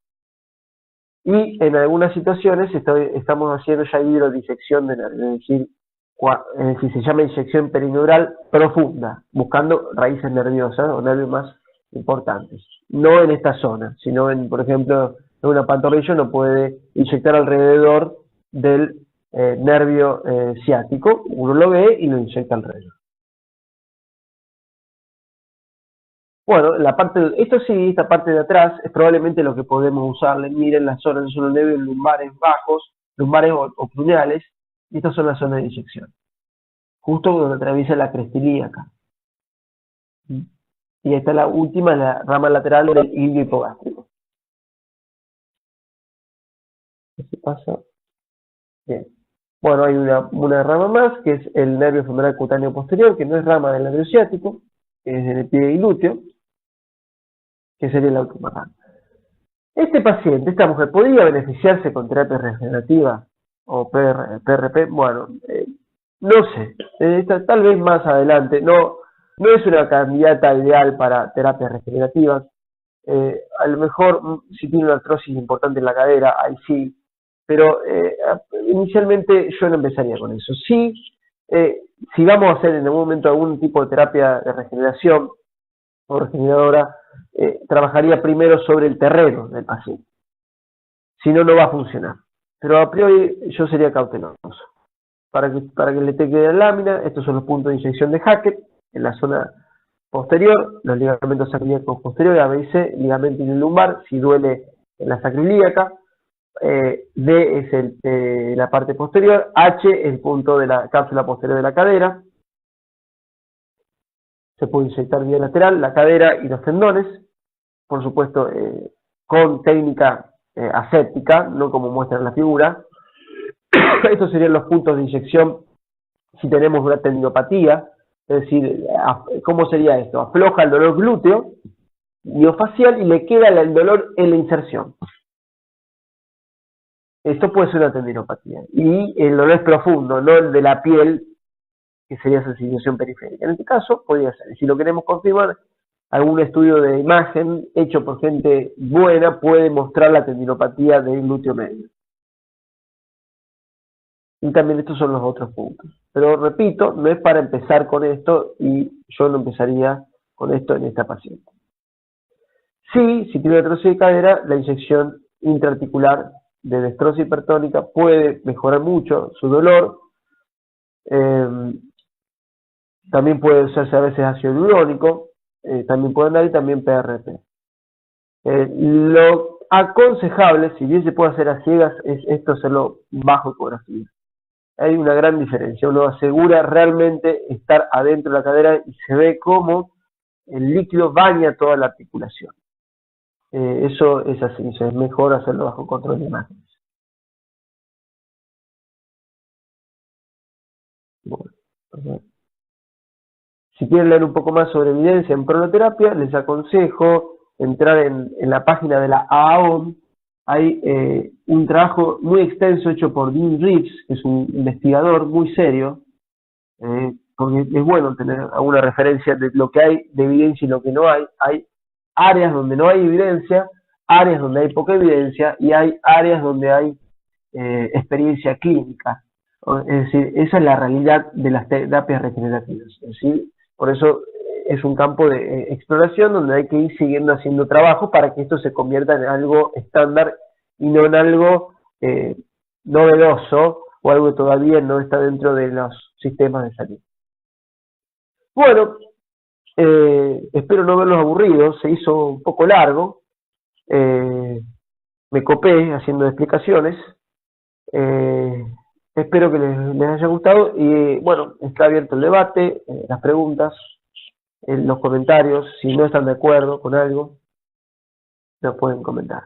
Y en algunas situaciones estamos haciendo ya hidrodisección de nervios, es decir, se llama inyección perineural profunda, buscando raíces nerviosas o nervios más importantes. No en esta zona, sino por ejemplo, en una pantorrilla uno puede inyectar alrededor del nervio ciático, uno lo ve y lo inyecta alrededor. Bueno, esta parte de atrás es probablemente lo que podemos usarle. Miren las zonas, son los nervios lumbares bajos, lumbares o cruneales, y estas son las zonas de inyección. Justo donde atraviesa la cresta ilíaca. Y esta es la última, la rama lateral del ilio hipogástrico. ¿Qué pasa? Bien. Bueno, hay una rama más, que es el nervio femoral cutáneo posterior, que no es rama del nervio ciático, que es del pie glúteo, que sería la última rama. Este paciente, esta mujer, ¿podría beneficiarse con terapia regenerativa o PRP? Bueno, no sé, tal vez más adelante. No es una candidata ideal para terapias regenerativas. A lo mejor si tiene una artrosis importante en la cadera, ahí sí, pero inicialmente yo no empezaría con eso. Sí, si vamos a hacer en algún momento algún tipo de terapia de regeneración o regeneradora, trabajaría primero sobre el terreno del paciente. Si no, no va a funcionar. Pero a priori yo sería cauteloso. Para que le quede la lámina, estos son los puntos de inyección de Hackett, en la zona posterior, los ligamentos sacroiliacos posteriores, ABC, ligamento lumbar, si duele en la sacroiliaca, D es la parte posterior, H el punto de la cápsula posterior de la cadera. Se puede inyectar vía lateral, la cadera y los tendones, por supuesto con técnica aséptica, no como muestra en la figura. Estos serían los puntos de inyección si tenemos una tendinopatía, es decir, ¿cómo sería esto? Afloja el dolor glúteo, miofacial, y le queda el dolor en la inserción. Esto puede ser una tendinopatía. Y el dolor es profundo, no el de la piel, que sería sensibilización periférica. En este caso, podría ser. Y si lo queremos confirmar, algún estudio de imagen hecho por gente buena puede mostrar la tendinopatía del glúteo medio. Y también estos son los otros puntos. Pero repito, no es para empezar con esto y yo no empezaría con esto en esta paciente. Sí, si tiene artrosis de cadera, la inyección intraarticular de dextrosa hipertónica puede mejorar mucho su dolor. También puede usarse a veces ácido hialurónico, también pueden dar y también PRP. Lo aconsejable, si bien se puede hacer a ciegas, es esto hacerlo bajo ecografía. Hay una gran diferencia, uno asegura realmente estar adentro de la cadera y se ve cómo el líquido baña toda la articulación. Eso es así, es mejor hacerlo bajo control de imágenes. Bueno, si quieren leer un poco más sobre evidencia en pronoterapia, les aconsejo entrar en la página de la AAOM. Hay un trabajo muy extenso hecho por Dean Reeves, que es un investigador muy serio, porque es bueno tener alguna referencia de lo que hay de evidencia y lo que no hay. Hay áreas donde no hay evidencia, áreas donde hay poca evidencia y hay áreas donde hay experiencia clínica. Es decir, esa es la realidad de las terapias regenerativas. Es decir, por eso es un campo de exploración donde hay que ir siguiendo haciendo trabajo para que esto se convierta en algo estándar y no en algo novedoso o algo que todavía no está dentro de los sistemas de salud. Bueno, espero no verlos aburridos, se hizo un poco largo, me copé haciendo explicaciones, espero que les haya gustado y bueno, está abierto el debate, las preguntas, los comentarios, si no están de acuerdo con algo, lo pueden comentar.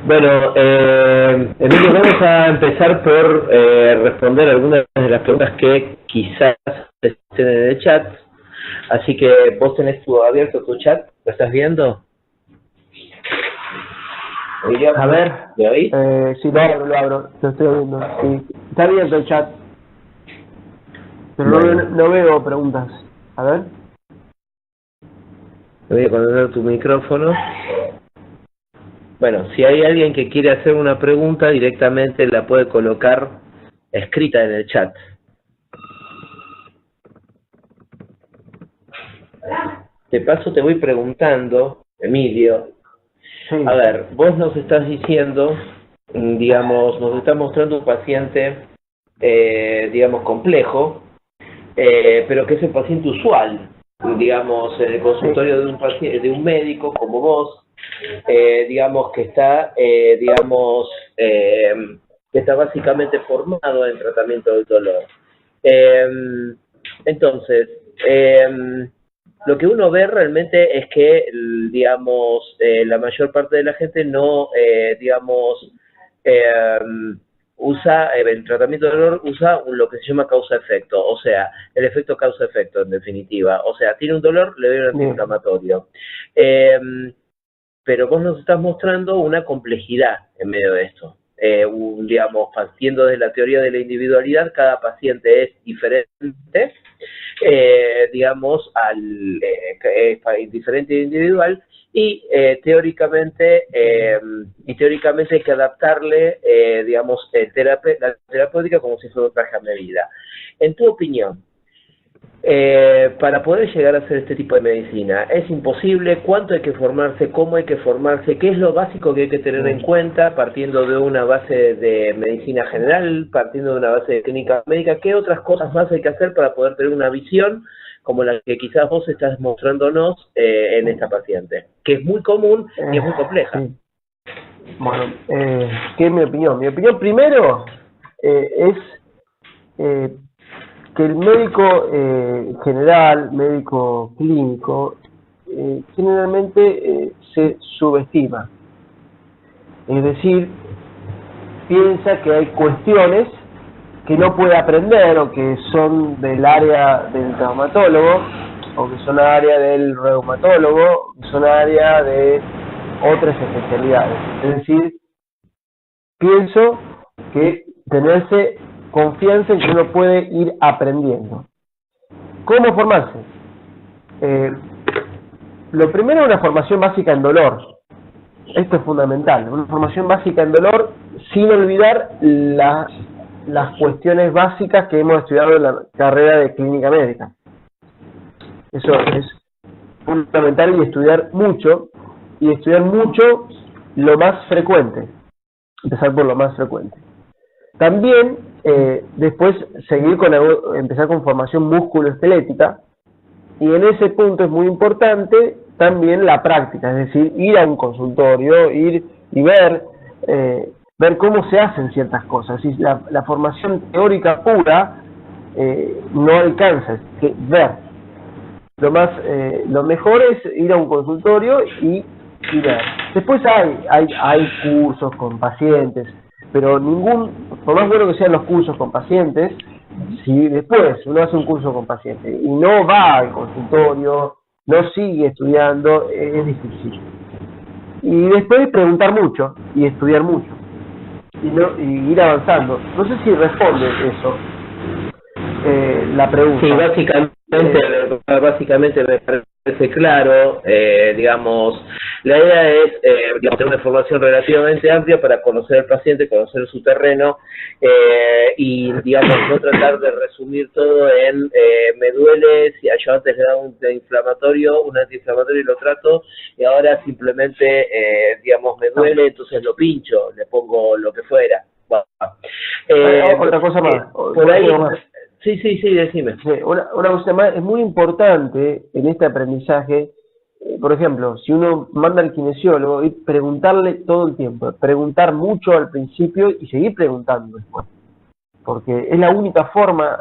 Bueno, Emilio, vamos a empezar por responder algunas de las preguntas que quizás estén en el chat. Así que vos tenés abierto tu chat, ¿lo estás viendo? Emilio, a ver, ¿me oís? Sí, lo abro, lo estoy viendo. Sí. Está abierto el chat, pero bueno, no veo preguntas. A ver. Voy a conectar tu micrófono. Bueno, si hay alguien que quiere hacer una pregunta, directamente la puede colocar escrita en el chat. De paso te voy preguntando, Emilio, sí. A ver, vos nos estás diciendo, digamos, nos estás mostrando un paciente, digamos, complejo, pero que es el paciente usual, digamos, en el consultorio de un paciente, de un médico como vos, digamos, que está, digamos, que está básicamente formado en tratamiento del dolor. Entonces, lo que uno ve realmente es que, digamos, la mayor parte de la gente no, digamos, usa, el tratamiento del dolor usa lo que se llama causa-efecto, o sea, el efecto causa-efecto en definitiva. O sea, tiene un dolor, le doy un antiinflamatorio. Pero vos nos estás mostrando una complejidad en medio de esto. Digamos, partiendo de la teoría de la individualidad, cada paciente es diferente, digamos, diferente e individual, y teóricamente hay que adaptarle, digamos, la terapéutica como si fuera un traje a medida. En tu opinión, para poder llegar a hacer este tipo de medicina, ¿es imposible? ¿Cuánto hay que formarse? ¿Cómo hay que formarse? ¿Qué es lo básico que hay que tener en cuenta partiendo de una base de medicina general, partiendo de una base de clínica médica? ¿Qué otras cosas más hay que hacer para poder tener una visión como la que quizás vos estás mostrándonos en esta paciente? Que es muy común y es muy compleja. Sí. Bueno, ¿qué es mi opinión? Mi opinión primero es que el médico general, médico clínico, generalmente se subestima. Es decir, piensa que hay cuestiones que no puede aprender o que son del área del traumatólogo o que son área del reumatólogo, que son área de otras especialidades. Es decir, pienso que tenerse confianza en que uno puede ir aprendiendo. ¿Cómo formarse? Lo primero es una formación básica en dolor. esto es fundamental, una formación básica en dolor sin olvidar las cuestiones básicas que hemos estudiado en la carrera de clínica médica. Eso es fundamental, y estudiar mucho lo más frecuente, empezar por lo más frecuente. También después empezar con formación musculoesquelética, y en ese punto es muy importante también la práctica, es decir, ir a un consultorio, ir y ver cómo se hacen ciertas cosas. Y la formación teórica pura no alcanza, es que ver. Lo mejor es ir a un consultorio y ver. Después hay cursos con pacientes, pero por más bueno que sean los cursos con pacientes, si después uno hace un curso con pacientes y no va al consultorio, no sigue estudiando, es difícil. Y después preguntar mucho y estudiar mucho y ir avanzando. No sé si responde eso, la pregunta. Sí, básicamente me parece claro. Digamos, la idea es tener una información relativamente amplia para conocer al paciente, conocer su terreno, y digamos no tratar de resumir todo en me duele, si yo antes le daba un antiinflamatorio y lo trato, y ahora simplemente digamos me duele, entonces lo pincho, le pongo lo que fuera. Bueno, otra cosa más. Por ahí más. Sí, decime. Sí, una cosa más, es muy importante en este aprendizaje, por ejemplo, si uno manda al kinesiólogo, y preguntarle todo el tiempo, preguntar mucho al principio y seguir preguntando después, porque es la única forma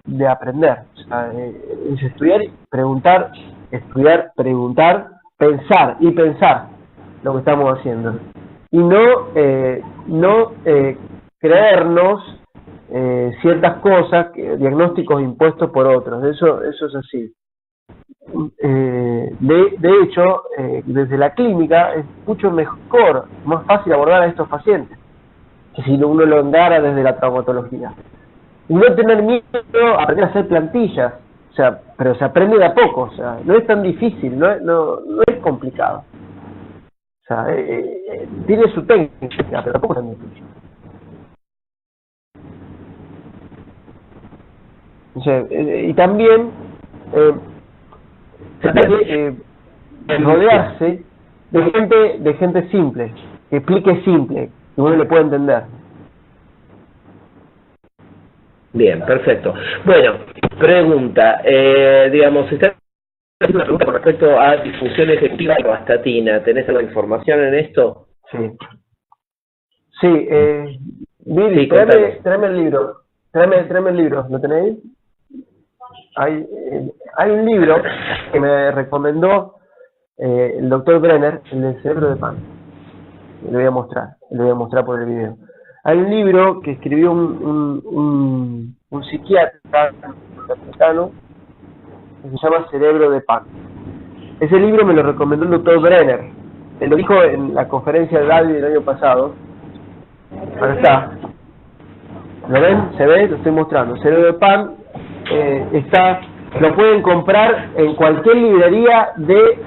de aprender. O sea, es estudiar, preguntar, pensar lo que estamos haciendo, y no creernos ciertas cosas, diagnósticos impuestos por otros. Eso es así. De hecho, desde la clínica es mucho mejor, más fácil abordar a estos pacientes que si uno lo encara desde la traumatología. Y no tener miedo a aprender a hacer plantillas, o sea, pero se aprende de a poco, o sea, no es tan difícil, no es complicado. O sea, tiene su técnica, pero tampoco es tan difícil. O sea, y también rodearse de gente simple, que explique simple, que uno le pueda entender. Bien, perfecto. Bueno, pregunta, digamos, está haciendo una pregunta con respecto a disfunción ejecutiva de roastatina. ¿Tenés alguna información en esto? Sí, Billy, tráeme el libro. Tráeme el libro, ¿lo tenéis? Hay un libro que me recomendó el doctor Brenner, el del cerebro de pan. Le voy a mostrar por el video. Hay un libro que escribió un psiquiatra norteamericano que se llama Cerebro de Pan. Ese libro me lo recomendó el doctor Brenner. Me lo dijo en la conferencia de David del año pasado. Acá está. ¿Lo ven? ¿Se ve? Lo estoy mostrando. Cerebro de Pan lo pueden comprar en cualquier librería de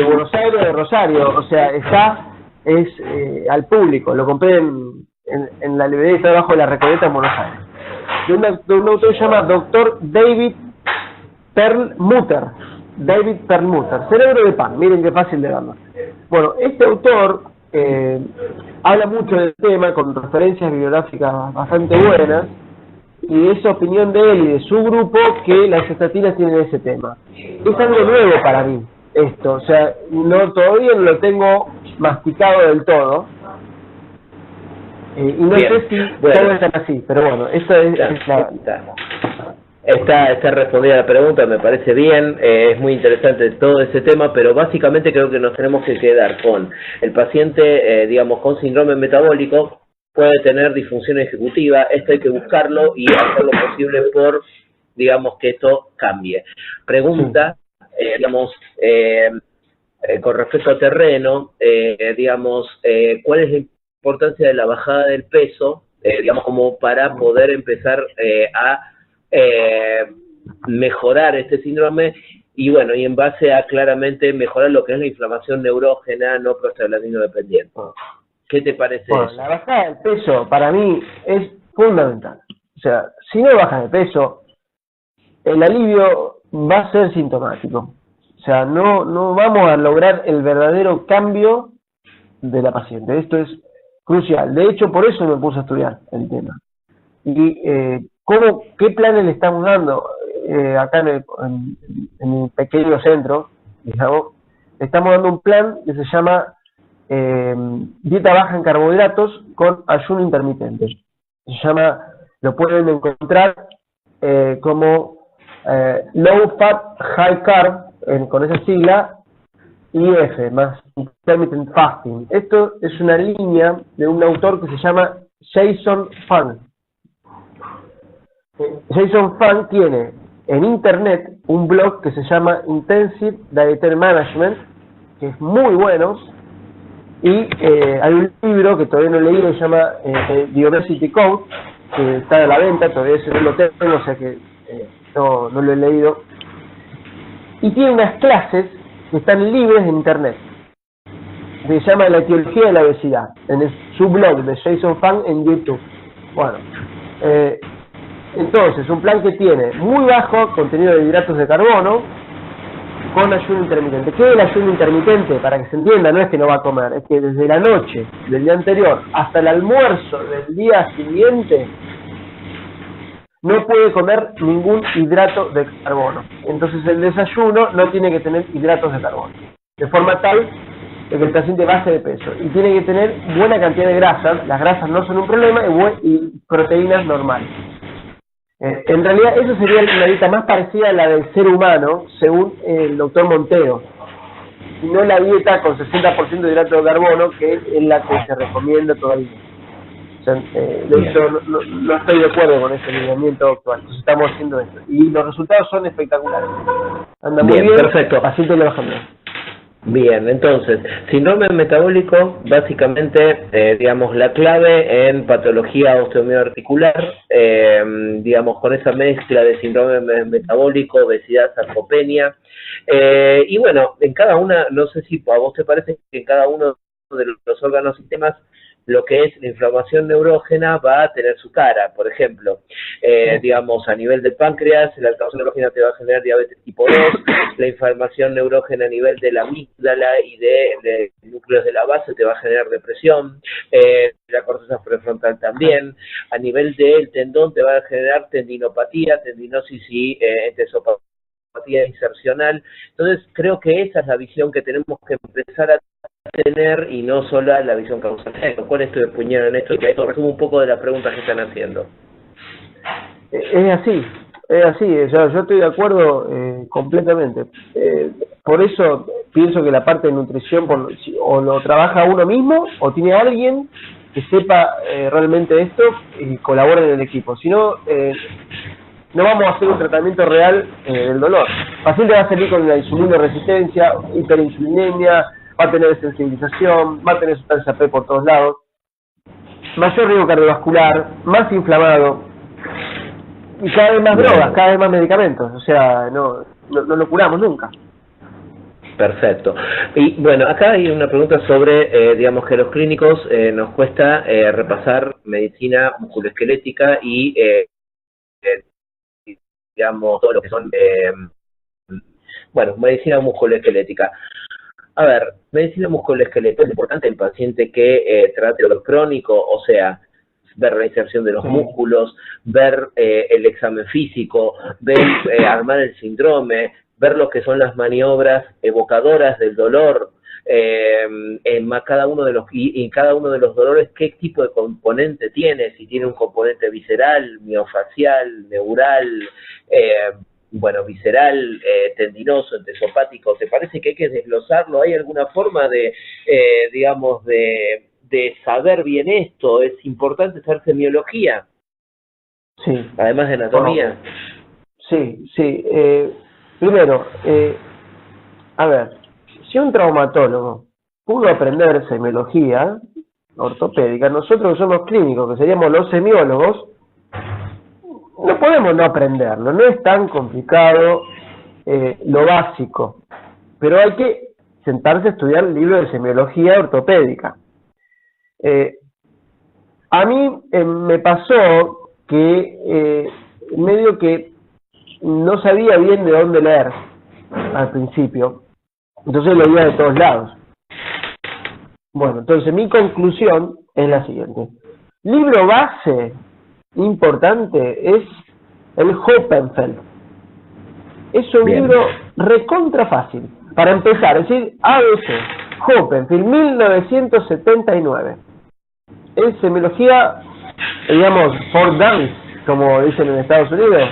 Buenos Aires, de Rosario. O sea, es al público. Lo compré en la librería que está debajo de la Recoleta en Buenos Aires. De un autor que se llama Dr. David Perlmutter. Cerebro de Pan. Miren qué fácil de verlo. Bueno, este autor habla mucho del tema con referencias bibliográficas bastante buenas, y es opinión de él y de su grupo que las estatinas tienen ese tema. Es algo nuevo para mí esto, o sea, todavía no lo tengo masticado del todo, y no sé si todo es así, pero bueno, esta es Está respondida la pregunta, me parece bien, es muy interesante todo ese tema, pero básicamente creo que nos tenemos que quedar con el paciente, digamos, con síndrome metabólico, puede tener disfunción ejecutiva, esto hay que buscarlo y hacer lo posible por, digamos, que esto cambie. Pregunta, digamos, con respecto al terreno, digamos, ¿cuál es la importancia de la bajada del peso, digamos, como para poder empezar a mejorar este síndrome y bueno, y en base a claramente mejorar lo que es la inflamación neurógena no prostaglandino dependiente. ¿Qué te parece eso? La bajada del peso para mí es fundamental. O sea, si no bajas de peso, el alivio va a ser sintomático. O sea, no vamos a lograr el verdadero cambio de la paciente. Esto es crucial. De hecho, por eso me puse a estudiar el tema. Y ¿qué planes le estamos dando acá en mi pequeño centro? Digamos, le estamos dando un plan que se llama dieta baja en carbohidratos con ayuno intermitente. Lo pueden encontrar como Low Fat High Carb, con esa sigla, IF, más Intermittent Fasting. Esto es una línea de un autor que se llama Jason Fung. Jason Fung tiene en internet un blog que se llama Intensive Dietary Management, que es muy bueno, y hay un libro que todavía no he leído, se llama The Obesity Code, que está a la venta, todavía ese no lo tengo, o sea que no lo he leído, y tiene unas clases que están libres en internet, que se llama La etiología de la obesidad, en su blog de Jason Fung en YouTube. Bueno, entonces, un plan que tiene muy bajo contenido de hidratos de carbono con ayuno intermitente. ¿Qué es el ayuno intermitente? Para que se entienda, no es que no va a comer, es que desde la noche del día anterior hasta el almuerzo del día siguiente no puede comer ningún hidrato de carbono. Entonces el desayuno no tiene que tener hidratos de carbono. De forma tal que el paciente baje de peso. Y tiene que tener buena cantidad de grasas. Las grasas no son un problema, y proteínas normales. En realidad, eso sería una dieta más parecida a la del ser humano, según el doctor Montero, y no la dieta con 60% de hidrato de carbono, que es la que se recomienda todavía. O sea, de hecho, no estoy de acuerdo con ese lineamiento actual. Entonces estamos haciendo esto. Y los resultados son espectaculares. Anda muy bien, perfecto. paciente le bajan bien. Bien, entonces, síndrome metabólico, básicamente, digamos, la clave en patología osteomioarticular, digamos, con esa mezcla de síndrome metabólico, obesidad, sarcopenia, y bueno, en cada una, no sé si a vos te parece que en cada uno de los órganos y sistemas, lo que es la inflamación neurógena va a tener su cara. Por ejemplo, digamos, a nivel del páncreas, la inflamación neurógena te va a generar diabetes tipo 2, la inflamación neurógena a nivel de la amígdala y de núcleos de la base te va a generar depresión, la corteza prefrontal también, a nivel del tendón te va a generar tendinopatía, tendinosis y entesopatía insercional. Entonces, creo que esa es la visión que tenemos que empezar a tener y no solo la visión causal. ¿Cuál es tu opinión en esto? Que esto resume un poco de las preguntas que están haciendo. Es así. Yo estoy de acuerdo completamente. Por eso pienso que la parte de nutrición o lo trabaja uno mismo o tiene alguien que sepa realmente esto y colabore en el equipo. Si no, no vamos a hacer un tratamiento real del dolor. El paciente va a salir con la insulinoresistencia, hiperinsulinemia, va a tener sensibilización, va a tener sustancia P por todos lados, mayor riesgo cardiovascular, más inflamado, y cada vez más drogas, cada vez más medicamentos. O sea, no lo curamos nunca. Perfecto. Y bueno, acá hay una pregunta sobre, digamos que los clínicos nos cuesta repasar medicina musculoesquelética y, digamos, todo lo que son, medicina musculoesquelética. A ver, medicina musculoesquelética, es importante el paciente que trate dolor crónico, o sea, ver la inserción de los músculos, ver el examen físico, ver armar el síndrome, ver lo que son las maniobras evocadoras del dolor, en cada uno de los y cada uno de los dolores qué tipo de componente tiene, si tiene un componente visceral, miofacial, neural, visceral, tendinoso, entesopático. ¿Te parece que hay que desglosarlo? ¿Hay alguna forma de saber bien esto? ¿Es importante saber semiología? Sí. Además de anatomía. Sí. Primero, a ver, si un traumatólogo pudo aprender semiología ortopédica, nosotros que somos clínicos, que seríamos los semiólogos, no podemos no aprenderlo. No es tan complicado lo básico, pero hay que sentarse a estudiar el libro de semiología ortopédica. A mí me pasó que medio que no sabía bien de dónde leer al principio, entonces leía de todos lados. Bueno, entonces mi conclusión es la siguiente. Libro base importante es el Hoppenfeld. Es un libro recontra fácil. Para empezar, es decir, ABC, Hoppenfeld, 1979. Es semiología, digamos, for dummies, como dicen en Estados Unidos.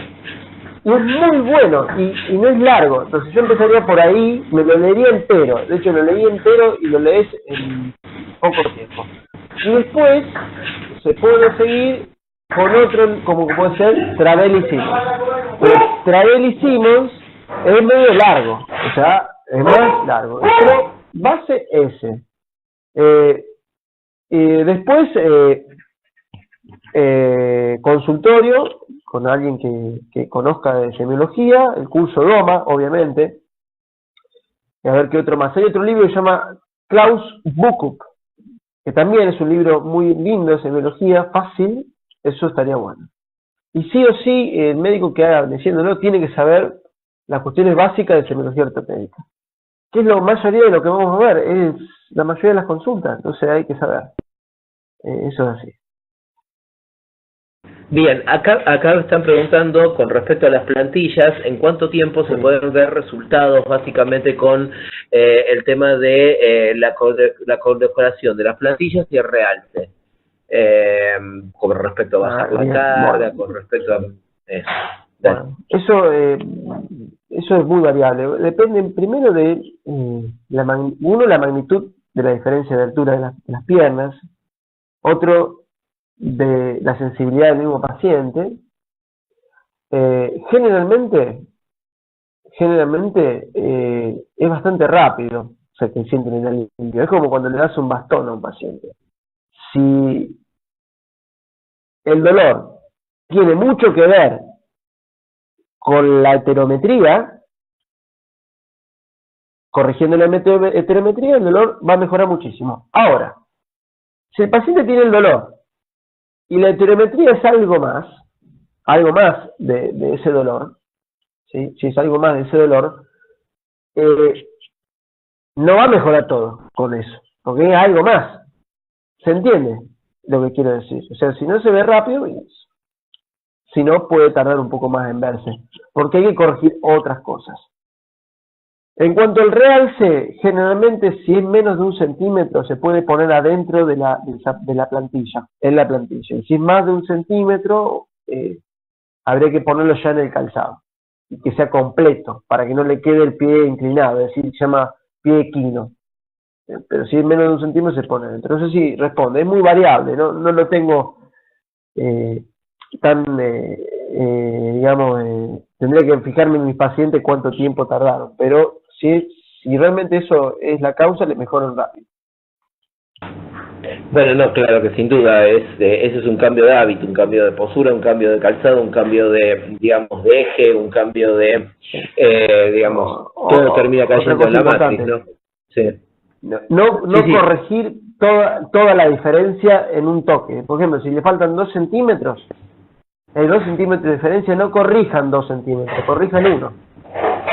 Y es muy bueno, y no es largo. Entonces yo empezaría por ahí, me lo leería entero. De hecho, lo leí entero y lo lees en poco tiempo. Y después se puede seguir con otro, como que puede ser Travell y Simmons. Pero Travell y Simmons es medio largo, o sea, es más largo. Pero base ese. Después, consultorio con alguien que conozca de semiología, el curso DOMA, obviamente. Y a ver qué otro más. Hay otro libro que se llama Klaus Buchuk, que también es un libro muy lindo de semiología, fácil, eso estaría bueno. Y sí o sí, el médico que haga leyéndolo tiene que saber las cuestiones básicas de semiología ortopédica, que es la mayoría de lo que vamos a ver, es la mayoría de las consultas, entonces hay que saber. Eso es así. Bien, acá están preguntando con respecto a las plantillas, ¿en cuánto tiempo se pueden ver resultados básicamente con el tema de la condecoración de las plantillas y el realce? Con respecto a baja carga, con respecto a eso. Bueno, eso es muy variable. Depende primero de la magnitud de la diferencia de altura de las piernas, otro de la sensibilidad del mismo paciente. Generalmente es bastante rápido, o sea, que sienten el alivio. Es como cuando le das un bastón a un paciente. Si el dolor tiene mucho que ver con la heterometría, corrigiendo la heterometría, el dolor va a mejorar muchísimo. Ahora, si el paciente tiene el dolor y la heterometría es algo más de ese dolor, ¿sí? Si es algo más de ese dolor, no va a mejorar todo con eso, porque es algo más. ¿Se entiende lo que quiero decir? O sea, si no se ve rápido, si no, puede tardar un poco más en verse, porque hay que corregir otras cosas. En cuanto al realce, generalmente si es menos de 1 centímetro se puede poner adentro de la plantilla, en la plantilla. Y si es más de 1 centímetro, habría que ponerlo ya en el calzado, y que sea completo, para que no le quede el pie inclinado, es decir, se llama pie equino. Pero si es menos de 1 centímetro se pone adentro. No sé si responde, es muy variable, no lo tengo digamos, tendría que fijarme en mis pacientes cuánto tiempo tardaron, pero si realmente eso es la causa, le mejoran rápido. Bueno, no, claro que sin duda, ese es un cambio de hábito, un cambio de postura, un cambio de calzado, un cambio de, digamos, de eje, un cambio de, digamos, todo termina cayendo en la matriz, ¿no? Sí. No corregir toda la diferencia en un toque. Por ejemplo, si le faltan 2 centímetros, hay 2 centímetros de diferencia, no corrijan 2 centímetros, corrijan 1.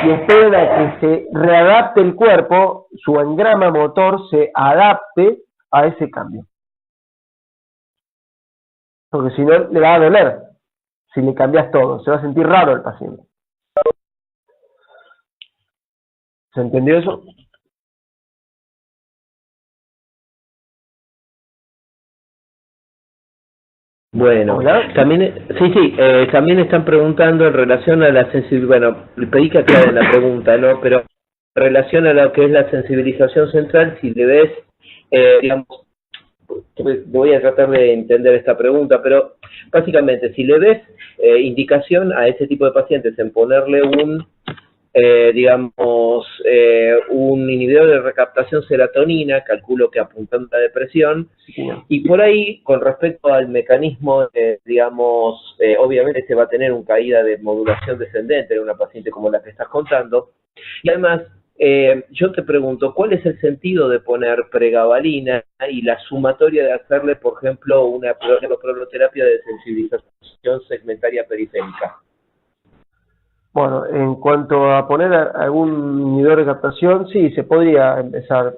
Y esperen a que se readapte el cuerpo, su engrama motor se adapte a ese cambio. Porque si no, le va a doler. Si le cambias todo, se va a sentir raro el paciente. ¿Se entendió eso? Bueno, ¿hola? También, también están preguntando en relación a la sensibilidad, bueno, le pedí que aclaren la pregunta, ¿no? Pero en relación a lo que es la sensibilización central, si le ves, digamos, voy a tratar de entender esta pregunta, pero básicamente, si le ves indicación a ese tipo de pacientes en ponerle un inhibidor de recaptación serotonina, calculo que apuntando a la depresión, y por ahí, con respecto al mecanismo, obviamente se va a tener una caída de modulación descendente en una paciente como la que estás contando, y además, yo te pregunto, ¿cuál es el sentido de poner pregabalina y la sumatoria de hacerle, por ejemplo, una proloterapia de sensibilización segmentaria periférica? Bueno, en cuanto a poner algún inhibidor de captación, sí, se podría empezar,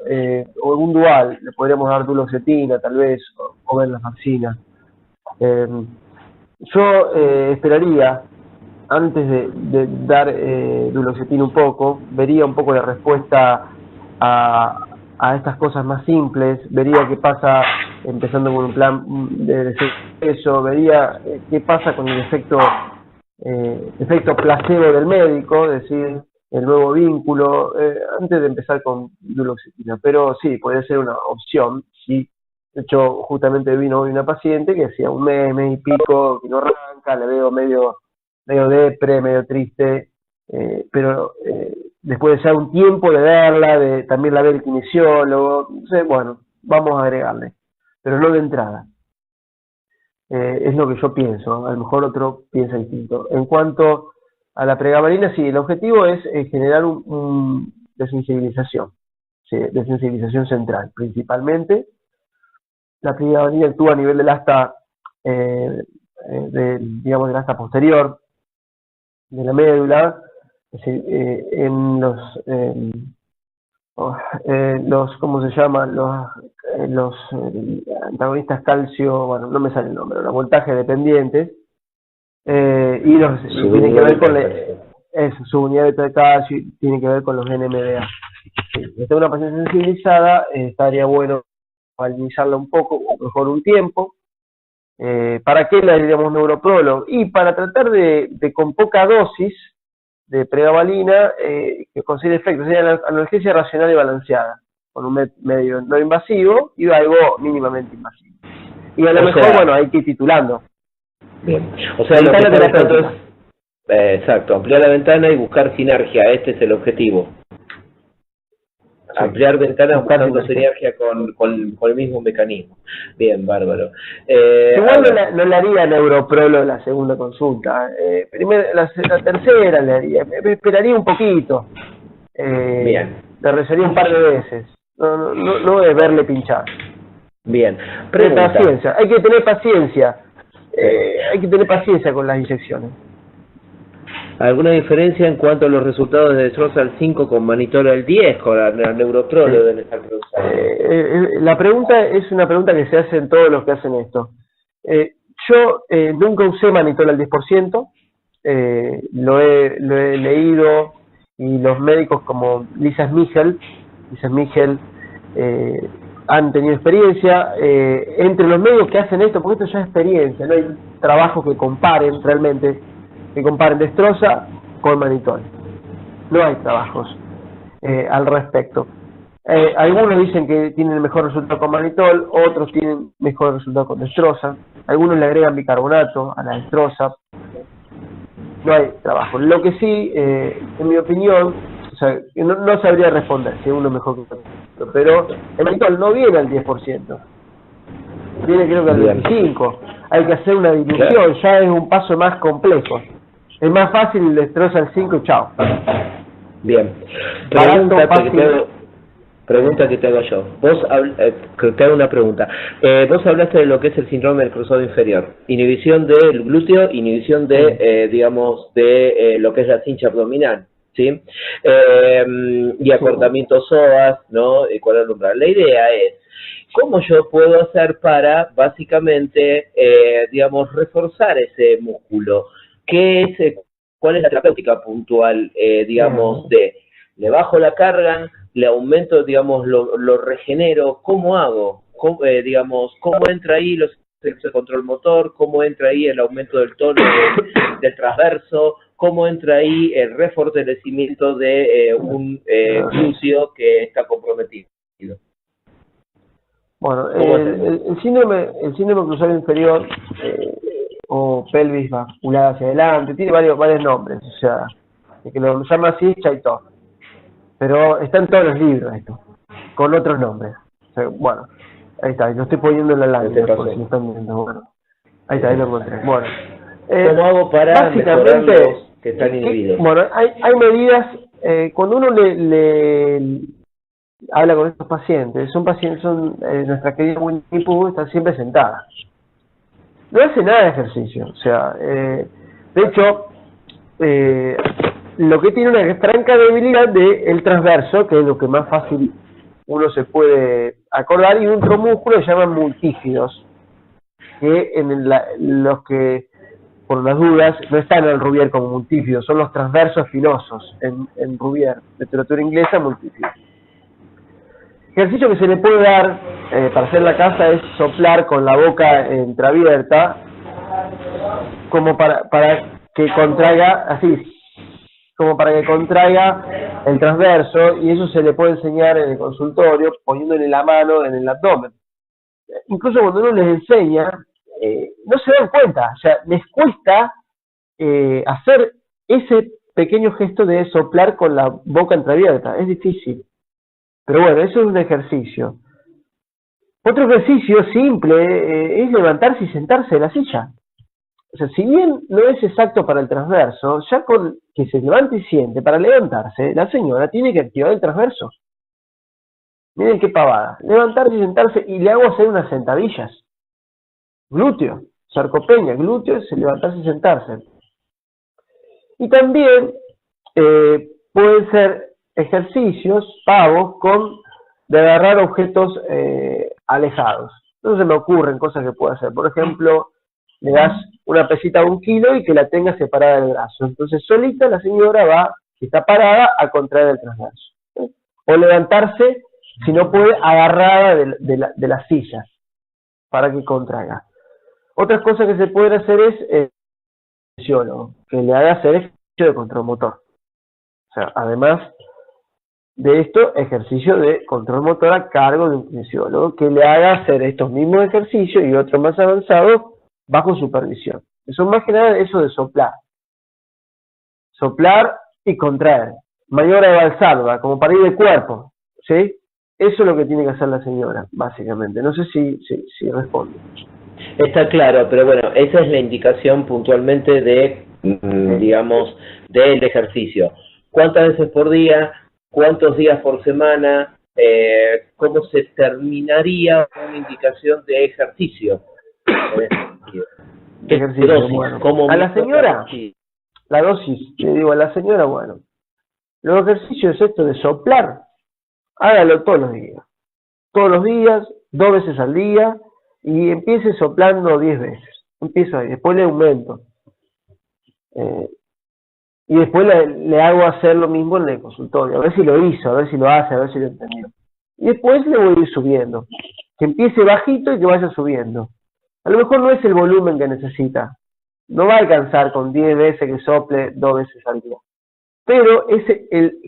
o algún dual, le podríamos dar duloxetina tal vez, o ver las vacinas. Yo esperaría, antes de dar duloxetina un poco, vería un poco la respuesta a estas cosas más simples, vería qué pasa empezando con un plan de eso, vería qué pasa con el efecto placebo del médico, es decir, el nuevo vínculo, antes de empezar con duloxetina. Pero sí, puede ser una opción. Sí. De hecho, justamente vino hoy una paciente que hacía un mes y pico, que no arranca, le veo medio depre, medio triste, pero después de ya un tiempo de verla, también la ve el kinesiólogo, entonces, bueno, vamos a agregarle, pero no de entrada. Es lo que yo pienso, a lo mejor otro piensa distinto. En cuanto a la pregabalina, sí, el objetivo es generar un desensibilización, ¿sí? Desensibilización central, principalmente. La pregabalina actúa a nivel del asta, del asta posterior, de la médula, es decir, en los, ¿cómo se llaman? Los antagonistas calcio, bueno, no me sale el nombre, los voltajes dependientes, y tiene que ver con su unidad de calcio, tiene que ver con los NMDA. Si está una paciente sensibilizada, estaría bueno valinizarla un poco, o mejor un tiempo. ¿Para qué le diríamos neuroprolo? Y para tratar de con poca dosis de pregabalina que consigue efectos, sería la analgesia racional y balanceada, con un medio no invasivo y algo mínimamente invasivo. Y a lo mejor, bueno, hay que ir titulando. Bien. O sea, lo que está buscando es, exacto, ampliar la ventana y buscar sinergia, este es el objetivo. Sí. Ampliar ventanas buscando sinergia con el mismo mecanismo. Bien, bárbaro. Igual no le haría neuroprolo la segunda consulta. La tercera le haría. Me esperaría un poquito. Bien. Le rezaría un par de veces. No es verle pinchar. Bien. Paciencia. Hay que tener paciencia. Hay que tener paciencia con las inyecciones. ¿Alguna diferencia en cuanto a los resultados de Destrozal 5 con Manitol al 10, con la neuroprolo del estar La pregunta es una pregunta que se hacen todos los que hacen esto. Yo nunca usé Manitol al 10%, lo he leído, y los médicos como Lisa Smigel han tenido experiencia. Entre los médicos que hacen esto, porque esto ya es experiencia, no hay trabajos que comparen realmente, Destroza con Manitol. No hay trabajos al respecto. Algunos dicen que tienen mejor resultado con Manitol, otros tienen mejor resultado con Destroza. Algunos le agregan bicarbonato a la Destroza. No hay trabajo. Lo que sí, en mi opinión, o sea, no sabría responder si uno es mejor que otro, pero el Manitol no viene al 10%. Viene creo que al 25%. Hay que hacer una dilución, claro. Ya es un paso más complejo. Es más fácil el Destroza al 5 y chao. Bien. Pregunta que te hago yo. Te hago una pregunta. Vos hablaste de lo que es el síndrome del cruzado inferior. Inhibición del glúteo, inhibición de, de lo que es la cincha abdominal, ¿sí? Y acortamiento psoas, ¿no? ¿Cuál es el umbral? La idea es, ¿cómo yo puedo hacer para, básicamente, reforzar ese músculo? ¿Cuál es la terapéutica puntual, le bajo la carga, le aumento, lo regenero? ¿Cómo hago? ¿Cómo entra ahí los efectos de control motor? ¿Cómo entra ahí el aumento del tono del transverso? ¿Cómo entra ahí el refortalecimiento de un glúteo que está comprometido? Bueno, el síndrome cruzado inferior, o pelvis basculada hacia adelante, tiene varios nombres, o sea, el que lo llama así es Chaitov. Pero está en todos los libros esto, con otros nombres. O sea, bueno, ahí está, lo estoy poniendo en la lámina, por si lo están viendo. Bueno, ahí está, ahí lo encontré. Bueno, ¿cómo hago para mejorar los que están inhibidos? Bueno, hay medidas, cuando uno le habla con estos pacientes, son nuestra querida Winnie Pooh está siempre sentada. No hace nada de ejercicio, o sea, de hecho, lo que tiene una franca debilidad del transverso, que es lo que más fácil uno se puede acordar, y un músculo que se llaman multífidos, que los que, por las dudas, no están en el Rubier como multífidos, son los transversos filosos en Rubier, literatura inglesa, multífidos. Ejercicio que se le puede dar para hacer la casa es soplar con la boca entreabierta, como para que contraiga, así, como para que contraiga el transverso, y eso se le puede enseñar en el consultorio poniéndole la mano en el abdomen. Incluso cuando uno les enseña, no se dan cuenta, o sea, les cuesta hacer ese pequeño gesto de soplar con la boca entreabierta, es difícil. Pero bueno, eso es un ejercicio. Otro ejercicio simple es levantarse y sentarse de la silla. O sea, si bien no es exacto para el transverso, ya con que se levante y siente, para levantarse, la señora tiene que activar el transverso. Miren qué pavada. Levantarse y sentarse, y le hago hacer unas sentadillas. Glúteo, sarcopenia, glúteo es levantarse y sentarse. Y también pueden ser ejercicios pavos de agarrar objetos alejados. No se me ocurren cosas que pueda hacer. Por ejemplo, le das una pesita de 1 kilo y que la tenga separada del brazo. Entonces solita la señora va, si está parada, a contraer el transverso. O levantarse, si no puede, agarrada de la silla, para que contraiga. Otras cosas que se pueden hacer es que le haga hacer ejercicio de control motor. O sea, además de esto, ejercicio de control motor a cargo de un kinesiólogo que le haga hacer estos mismos ejercicios y otros más avanzados bajo supervisión. Eso más que nada eso de soplar. Soplar y contraer. Maniobra de Valsalva, como para ir de cuerpo. ¿Sí? Eso es lo que tiene que hacer la señora, básicamente. No sé si responde. Está claro, pero bueno, esa es la indicación puntualmente de, digamos, del ejercicio. ¿Cuántas veces por día? ¿Cuántos días por semana? ¿Cómo se terminaría una indicación de ejercicio? ¿Qué dosis? Bueno. A la señora, la dosis, le digo a la señora, bueno, los ejercicios esto de soplar, hágalo todos los días. Todos los días, 2 veces al día, y empiece soplando 10 veces. Empiezo ahí, después le aumento. Y después le hago hacer lo mismo en el consultorio, a ver si lo hizo, a ver si lo hace, a ver si lo entendió. Y después le voy a ir subiendo. Que empiece bajito y que vaya subiendo. A lo mejor no es el volumen que necesita. No va a alcanzar con 10 veces que sople 2 veces al día. Pero es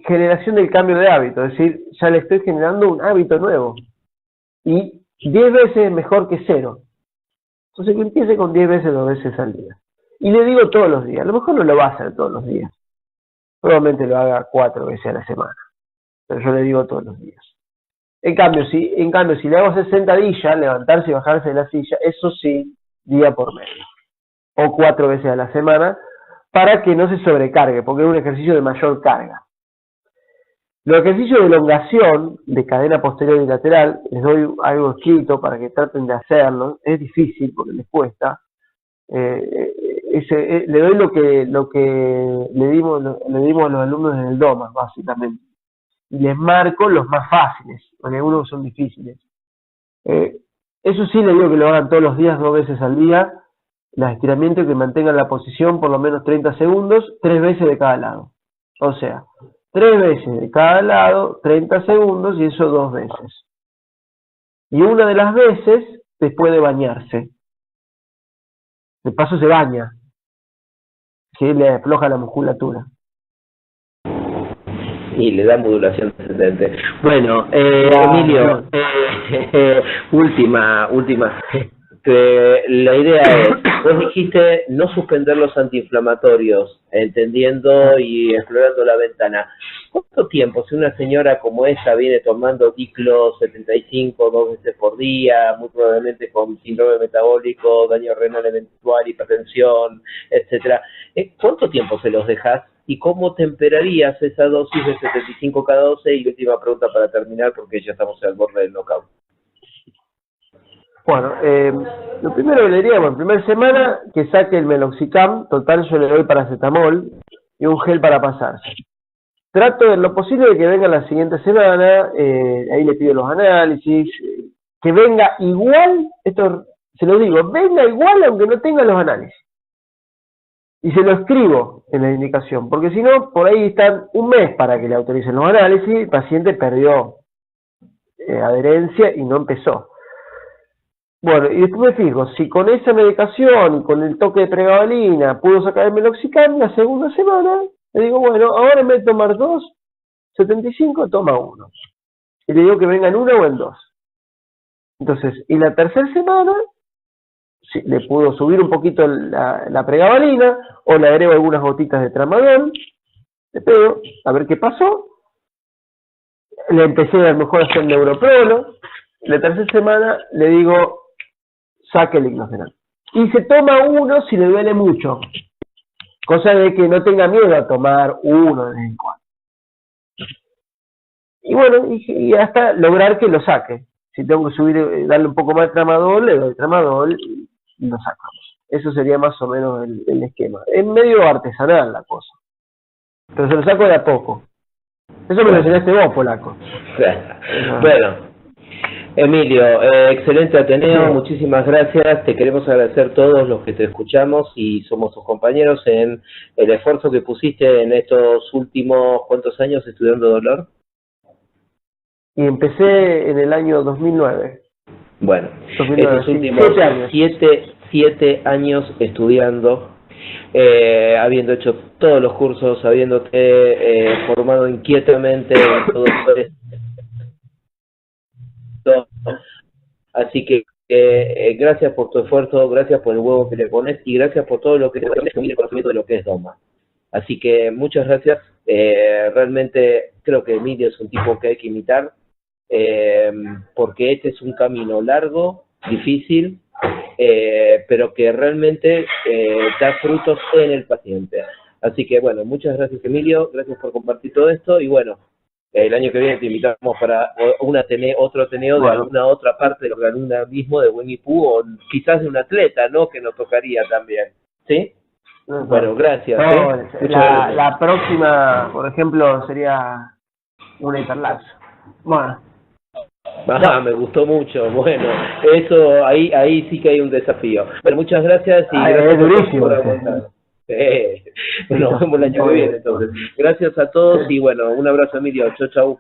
generación del cambio de hábito, es decir, ya le estoy generando un hábito nuevo. Y 10 veces es mejor que 0. Entonces que empiece con 10 veces, 2 veces al día. Y le digo todos los días. A lo mejor no lo va a hacer todos los días. Probablemente lo haga 4 veces a la semana. Pero yo le digo todos los días. En cambio, si le hago hacer sentadilla, levantarse y bajarse de la silla, eso sí, día por medio. O 4 veces a la semana, para que no se sobrecargue, porque es un ejercicio de mayor carga. Los ejercicios de elongación de cadena posterior y lateral, les doy algo escrito para que traten de hacerlo. Es difícil porque les cuesta. Le doy lo que le dimos a los alumnos en el DOMA, básicamente. Y les marco los más fáciles, porque algunos son difíciles. Eso sí, le digo que lo hagan todos los días, 2 veces al día, los estiramientos que mantengan la posición por lo menos 30 segundos, 3 veces de cada lado. O sea, 3 veces de cada lado, 30 segundos, y eso 2 veces. Y una de las veces después de bañarse. De paso se baña, que le afloja la musculatura. Y le da modulación descendente. Bueno, Emilio, última la idea es, vos dijiste no suspender los antiinflamatorios, entendiendo y explorando la ventana. ¿Cuánto tiempo, si una señora como esta viene tomando Diclo 75 2 veces por día, muy probablemente con síndrome metabólico, daño renal eventual, hipertensión, etcétera, cuánto tiempo se los dejas y cómo temperarías esa dosis de 75 cada 12? Y última pregunta para terminar, porque ya estamos al borde del knockout. Bueno, lo primero que le diría, bueno, primera semana que saque el Meloxicam, total yo le doy paracetamol y un gel para pasarse. Trato en lo posible de que venga la siguiente semana, ahí le pido los análisis, que venga igual, esto se lo digo, venga igual aunque no tenga los análisis. Y se lo escribo en la indicación, porque si no, por ahí están un mes para que le autoricen los análisis, el paciente perdió adherencia y no empezó. Bueno, y después me fijo, si con esa medicación y con el toque de pregabalina pudo sacar el Meloxicam, la segunda semana le digo, bueno, ahora en vez de tomar 2,75, toma 1. Y le digo que venga en 1 o en 2. Entonces, y la tercera semana, si le pudo subir un poquito la pregabalina, o le agrego algunas gotitas de tramadol, le pego, a ver qué pasó. Le empecé a lo mejor a hacer neuroprono. La tercera semana le digo, saque el Ignosferal. Y se toma 1 si le duele mucho. Cosa de que no tenga miedo a tomar 1 de vez en cuando. Y bueno, y hasta lograr que lo saque. Si tengo que subir, darle un poco más de tramadol, le doy tramadol y lo sacamos. Eso sería más o menos el esquema. Es medio artesanal la cosa. Pero se lo saco de a poco. Eso me lo enseñaste vos, polaco. Bueno, Emilio, excelente Ateneo, sí. Muchísimas gracias. Te queremos agradecer todos los que te escuchamos y somos tus compañeros en el esfuerzo que pusiste en estos últimos, ¿cuántos años estudiando dolor? Y empecé en el año 2009. Bueno, 2009, estos últimos 7 años estudiando, habiendo hecho todos los cursos, habiéndote formado inquietamente en todo esto. Así que gracias por tu esfuerzo, gracias por el huevo que le pones y gracias por todo lo que pones el conocimiento de lo que es Doma. Así que muchas gracias. Realmente creo que Emilio es un tipo que hay que imitar, porque este es un camino largo, difícil, pero que realmente da frutos en el paciente. Así que bueno, muchas gracias Emilio, gracias por compartir todo esto y bueno, el año que viene te invitamos para otro Ateneo de alguna otra parte del organismo de Winnie Pooh o quizás de un atleta, ¿no? Que nos tocaría también, ¿sí? Bueno, gracias. La próxima, por ejemplo, sería una hiperlax. Bueno. Me gustó mucho. Bueno, eso ahí sí que hay un desafío. Bueno, muchas gracias y gracias es durísimo. Por aguantar. Nos vemos el año que viene entonces. Gracias a todos y bueno, un abrazo Emilio. Chau, chau.